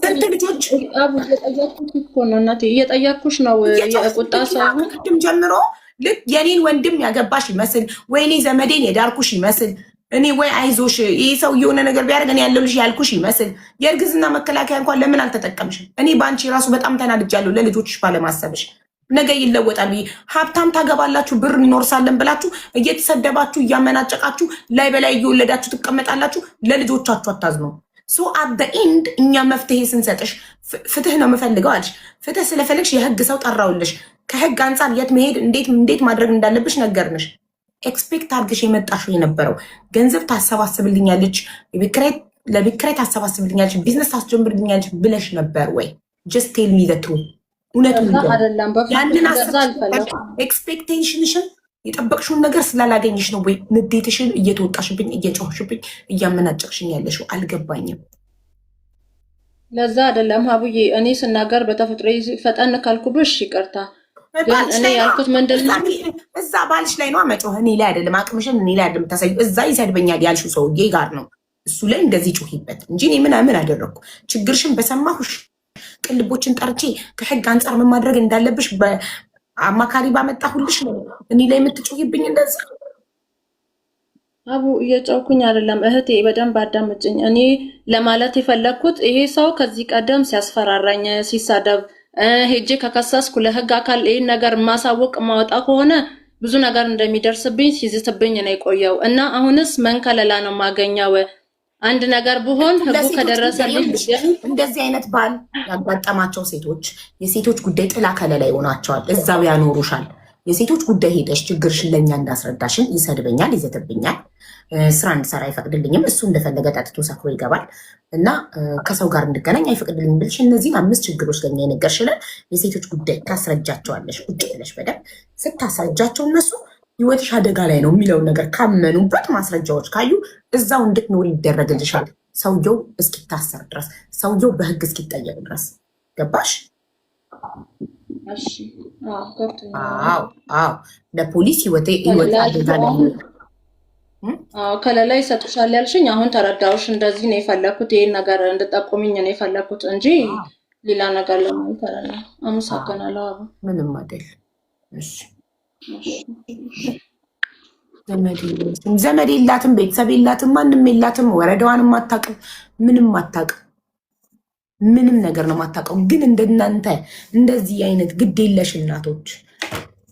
ስንት ልጆች አቡ እየጠየኩሽ እኮ ነው እናቴ እየጠየኩሽ ነው የቁጣ ሳይሆን ቅድም ጀምሮ ልክ የኔን ወንድም ያገባሽ ይመስል ወይኔ ዘመዴን የዳርኩሽ ይመስል እኔ ወይ አይዞሽ ይሄ ሰው የሆነ ነገር ቢያደርግ እኔ ያለሁልሽ ያልኩሽ ይመስል የእርግዝና መከላከያ እንኳን ለምን አልተጠቀምሽም? እኔ በአንቺ ራሱ በጣም ተናድጃለሁ ለልጆችሽ ባለማሰብሽ። ነገ ይለወጣል ብዬ ሀብታም ታገባላችሁ ብር እንኖርሳለን ብላችሁ እየተሰደባችሁ እያመናጨቃችሁ ላይ በላይ እየወለዳችሁ ትቀመጣላችሁ። ለልጆቻችሁ አታዝኑ። ሶ አት ኤንድ እኛ መፍትሄ ስንሰጥሽ ፍትህ ነው የምፈልገው አልሽ። ፍትህ ስለፈለግሽ የህግ ሰው ጠራውልሽ። ከህግ አንጻር የት መሄድ እንዴት ማድረግ እንዳለብሽ ነገርንሽ። ኤክስፔክት አድርገሽ የመጣሽው የነበረው ገንዘብ ታሰባስብልኛለች፣ ለቤት ኪራይ ታሰባስብልኛለች፣ ቢዝነስ ታስጀምርልኛለች ብለሽ ነበር ወይ? ጀስት ቴል ሚ ዘ ትሩዝ። እውነቱን ያንን ኤክስፔክቴሽንሽን የጠበቅሽውን ነገር ስላላገኝሽ ነው ወይ ንዴትሽን እየተወጣሽብኝ እየጮህሽብኝ እያመናጨቅሽኝ ያለሽው? አልገባኝም። ለዛ አይደለም ሀቡዬ እኔ ስናገር በተፈጥሮ ፈጠን ካልኩብሽ ይቅርታ። ግን እኔ ያልኩት ምንድን ነው እዛ ባልሽ ላይ ነው መጮህ፣ እኔ ላይ አይደለም። አቅምሽን እኔ ላይ አይደለም ታሳዩ። እዛ ይሰድበኛል ያልሽው ሰውዬ ጋር ነው እሱ ላይ እንደዚህ ጮሂበት እንጂ እኔ ምን አደረግኩ? ችግርሽን በሰማሁሽ ቅልቦችን ጠርቼ ከህግ አንጻር ምን ማድረግ እንዳለብሽ በአማካሪ ባመጣሁልሽ ነው እኔ ላይ የምትጮሂብኝ እንደዚህ። አቡ እየጮኩኝ አይደለም እህቴ፣ በደንብ አዳምጭኝ። እኔ ለማለት የፈለግኩት ይሄ ሰው ከዚህ ቀደም ሲያስፈራራኝ ሲሳደብ ሄጄ ከከሰስኩ ለህግ አካል ይህን ነገር ማሳወቅ ማወጣ ከሆነ ብዙ ነገር እንደሚደርስብኝ ሲዝትብኝ ነው የቆየው እና አሁንስ መንከለላ ነው ማገኘው። አንድ ነገር ብሆን ህጉ ከደረሰልኝ እንደዚህ አይነት ባል ያጋጠማቸው ሴቶች የሴቶች ጉዳይ ጥላ ከለላ ይሆናቸዋል። እዛው ያኖሩሻል። የሴቶች ጉዳይ ሄደሽ ችግርሽን ለእኛ እንዳስረዳሽን ይሰድበኛል፣ ይዘትብኛል፣ ስራ እንድሰራ አይፈቅድልኝም። እሱ እንደፈለገ ጠጥቶ ሰክሮ ይገባል እና ከሰው ጋር እንድገናኝ አይፈቅድልኝም ብልሽ እነዚህን 5 ችግሮች ለኛ የነገርሽልን የሴቶች ጉዳይ ታስረጃቸዋለሽ። ቁጭ ብለሽ በደንብ ስታስረጃቸው እነሱ ህይወትሽ አደጋ ላይ ነው የሚለውን ነገር ካመኑበት ማስረጃዎች ካዩ እዛው እንድትኖር ይደረግልሻል። ሰውየው እስኪታሰር ድረስ፣ ሰውየው በህግ እስኪጠየቅ ድረስ። ገባሽ? አዎ ለፖሊስ ህይወት አደጋ ላይ ከለላ ይሰጡሻል ያልሽኝ አሁን ተረዳሁሽ። እንደዚህ ነው የፈለኩት፣ ይሄን ነገር እንድጠቁምኝ ነው የፈለኩት እንጂ ሌላ ነገር ለማለት አይደለም። አመሰግናለሁ። አቡ ምንም አይደል። እሺ ዘመድ የላትም፣ ቤተሰብ የላትም፣ ማንም የላትም፣ ወረዳዋንም አታውቅም፣ ምንም አታውቅም። ምንም ነገር ነው የማታውቀው። ግን እንደናንተ እንደዚህ አይነት ግድ የለሽ እናቶች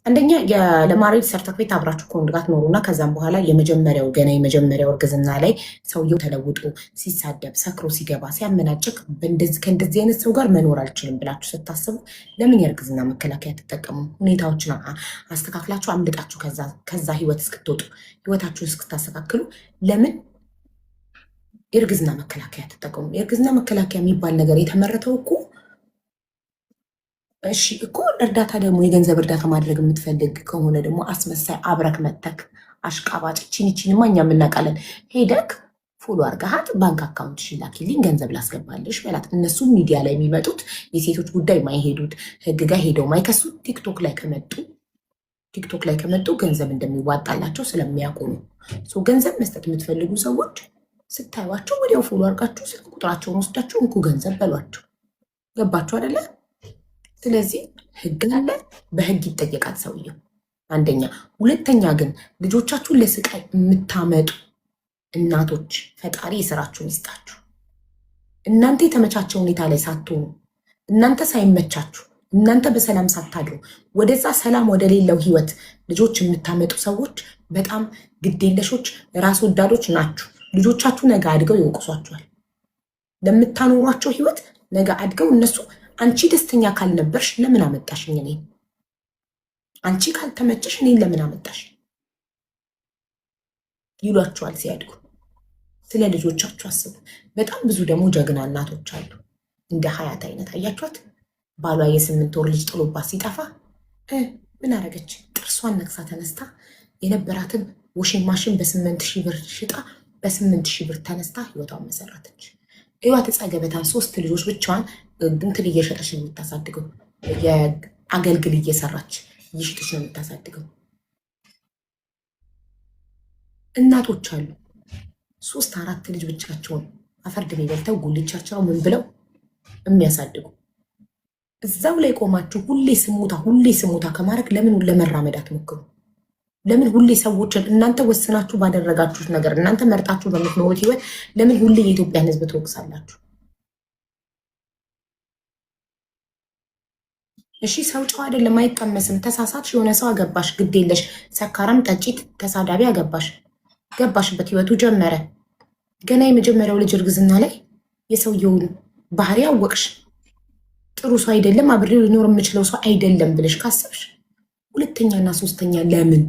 አንደኛ ለማሬጅ ሰርተፊኬት አብራችሁ ከወንድ ጋር ትኖሩና ከዛም በኋላ የመጀመሪያው እርግዝና ላይ ሰውየው ተለውጦ ሲሳደብ ሰክሮ ሲገባ ሲያመናጭቅ ከእንደዚህ አይነት ሰው ጋር መኖር አልችልም ብላችሁ ስታስቡ ለምን የእርግዝና መከላከያ ትጠቀሙ? ሁኔታዎችን አስተካክላችሁ አምልጣችሁ ከዛ ህይወት እስክትወጡ ህይወታችሁን እስክታስተካክሉ ለምን የእርግዝና መከላከያ ትጠቀሙ? የእርግዝና መከላከያ የሚባል ነገር የተመረተው እኮ እሺ እኮ እርዳታ ደግሞ የገንዘብ እርዳታ ማድረግ የምትፈልግ ከሆነ ደግሞ አስመሳይ አብረክ መተክ አሽቃባጭ ቺኒማ እኛ የምናውቃለን። ሄደክ ፎሎ አርጋሃት ባንክ አካውንት ሽላኪልኝ ገንዘብ ላስገባለሽ በላት። እነሱ ሚዲያ ላይ የሚመጡት የሴቶች ጉዳይ ማይሄዱት ህግ ጋር ሄደው ማይከሱት ቲክቶክ ላይ ከመጡ ገንዘብ እንደሚዋጣላቸው ስለሚያውቁ ነው። ገንዘብ መስጠት የምትፈልጉ ሰዎች ስታዩዋቸው ወዲያው ፎሎ አርጋችሁ ስልክ ቁጥራቸውን ወስዳችሁ እንኩ ገንዘብ በሏቸው። ገባችሁ አይደለ? ስለዚህ ህግ አለ፣ በህግ ይጠየቃል ሰውየው። አንደኛ። ሁለተኛ ግን ልጆቻችሁን ለስቃይ የምታመጡ እናቶች ፈጣሪ የስራችሁን ይስጣችሁ። እናንተ የተመቻቸ ሁኔታ ላይ ሳትሆኑ፣ እናንተ ሳይመቻችሁ፣ እናንተ በሰላም ሳታድሩ ወደዛ ሰላም ወደሌለው ህይወት ልጆች የምታመጡ ሰዎች በጣም ግዴለሾች፣ ራስ ወዳዶች ናችሁ። ልጆቻችሁ ነገ አድገው ይወቅሷችኋል። ለምታኖሯቸው ህይወት ነገ አድገው እነሱ አንቺ ደስተኛ ካልነበርሽ ለምን አመጣሽኝ እኔን? አንቺ ካልተመቸሽ እኔን ለምን አመጣሽ ይሏቸዋል ሲያድጉ። ስለ ልጆቻችሁ አስቡ። በጣም ብዙ ደግሞ ጀግና እናቶች አሉ እንደ ሀያት አይነት። አያችኋት? ባሏ የ8 ወር ልጅ ጥሎባት ሲጠፋ ምን አረገች? ጥርሷን ነክሳ ተነስታ የነበራትን ወሽን ማሽን በ8,000 ብር ሽጣ በ8,000 ብር ተነስታ ህይወቷን መሰረተች። ህይወት ጸገበታን 3 ልጆች ብቻዋን እንትን እየሸጠች ነው የምታሳድገው። የአገልግል እየሰራች እየሸጠች ነው የምታሳድገው። እናቶች አሉ 3-4 ልጅ ብቻቸውን አፈርድሜ በልተው ጉልቻቸው ምን ብለው የሚያሳድጉ እዛው ላይ ቆማችሁ ሁሌ ስሙታ ከማድረግ ለምን ለመራመድ አትሞክሩ? ለምን ሁሌ ሰዎችን እናንተ ወስናችሁ ባደረጋችሁት ነገር እናንተ መርጣችሁ በምትኖሩት ህይወት ለምን ሁሌ የኢትዮጵያን ህዝብ ትወቅሳላችሁ? እሺ ሰው ጨዋ አይደለም፣ አይቀመስም። ተሳሳትሽ፣ የሆነ ሰው አገባሽ፣ ግድ የለሽ ሰካራም፣ ጠጪት፣ ተሳዳቢ አገባሽ፣ ገባሽበት፣ ህይወቱ ጀመረ። ገና የመጀመሪያው ልጅ እርግዝና ላይ የሰውየውን ባህሪ አወቅሽ። ጥሩ ሰው አይደለም፣ አብሬው ሊኖር የምችለው ሰው አይደለም ብለሽ ካሰብሽ ሁለተኛና ሶስተኛ ለምን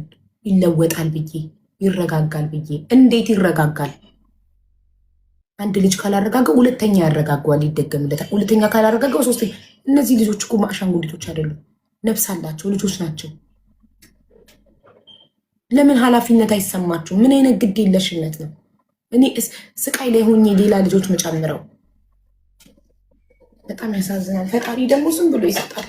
ይለወጣል ብዬ ይረጋጋል ብዬ እንዴት ይረጋጋል? አንድ ልጅ ካላረጋጋው ሁለተኛ ያረጋጓል፣ ይደገምለታል። ሁለተኛ ካላረጋጋው ሶስተኛ። እነዚህ ልጆች እኮ አሻንጉሊቶች አይደሉም፣ ነፍስ አላቸው፣ ልጆች ናቸው። ለምን ኃላፊነት አይሰማችሁ? ምን አይነት ግድ የለሽነት ነው? እኔ ስቃይ ላይ ሆኜ ሌላ ልጆች መጨምረው በጣም ያሳዝናል። ፈጣሪ ደግሞ ዝም ብሎ ይሰጣል።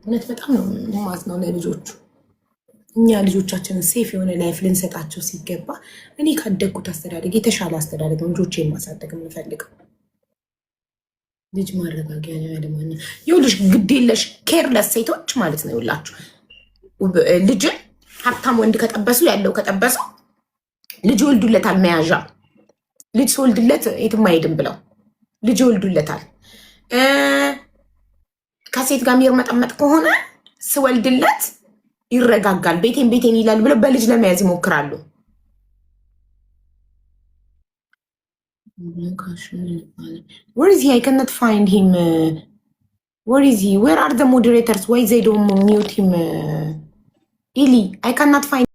እውነት በጣም ነው የማዝነው ለልጆቹ። እኛ ልጆቻችንን ሴፍ የሆነ ላይፍ ልንሰጣቸው ሲገባ እኔ ካደግኩት አስተዳደግ የተሻለ አስተዳደግ ልጆች የማሳደግ የምፈልገው ልጅ ማረጋጊያ ነው ያለማኛ ይኸውልሽ፣ ግዴለሽ ኬርለስ ሴቶች ማለት ነው። ይኸውላችሁ ልጅን ሀብታም ወንድ ከጠበሱ ያለው ከጠበሱ ልጅ ወልዱለታል። መያዣ ልጅ ስወልድለት የትም አይሄድም ብለው ልጅ ወልዱለታል። ከሴት ጋር የሚርመጠመጥ ከሆነ ስወልድለት ይረጋጋል፣ ቤቴን ይላል ብለው በልጅ ለመያዝ ይሞክራሉ። Where is he? I cannot find him. Where is he? Where are the moderators? Why they don't mute him? Ili, I cannot find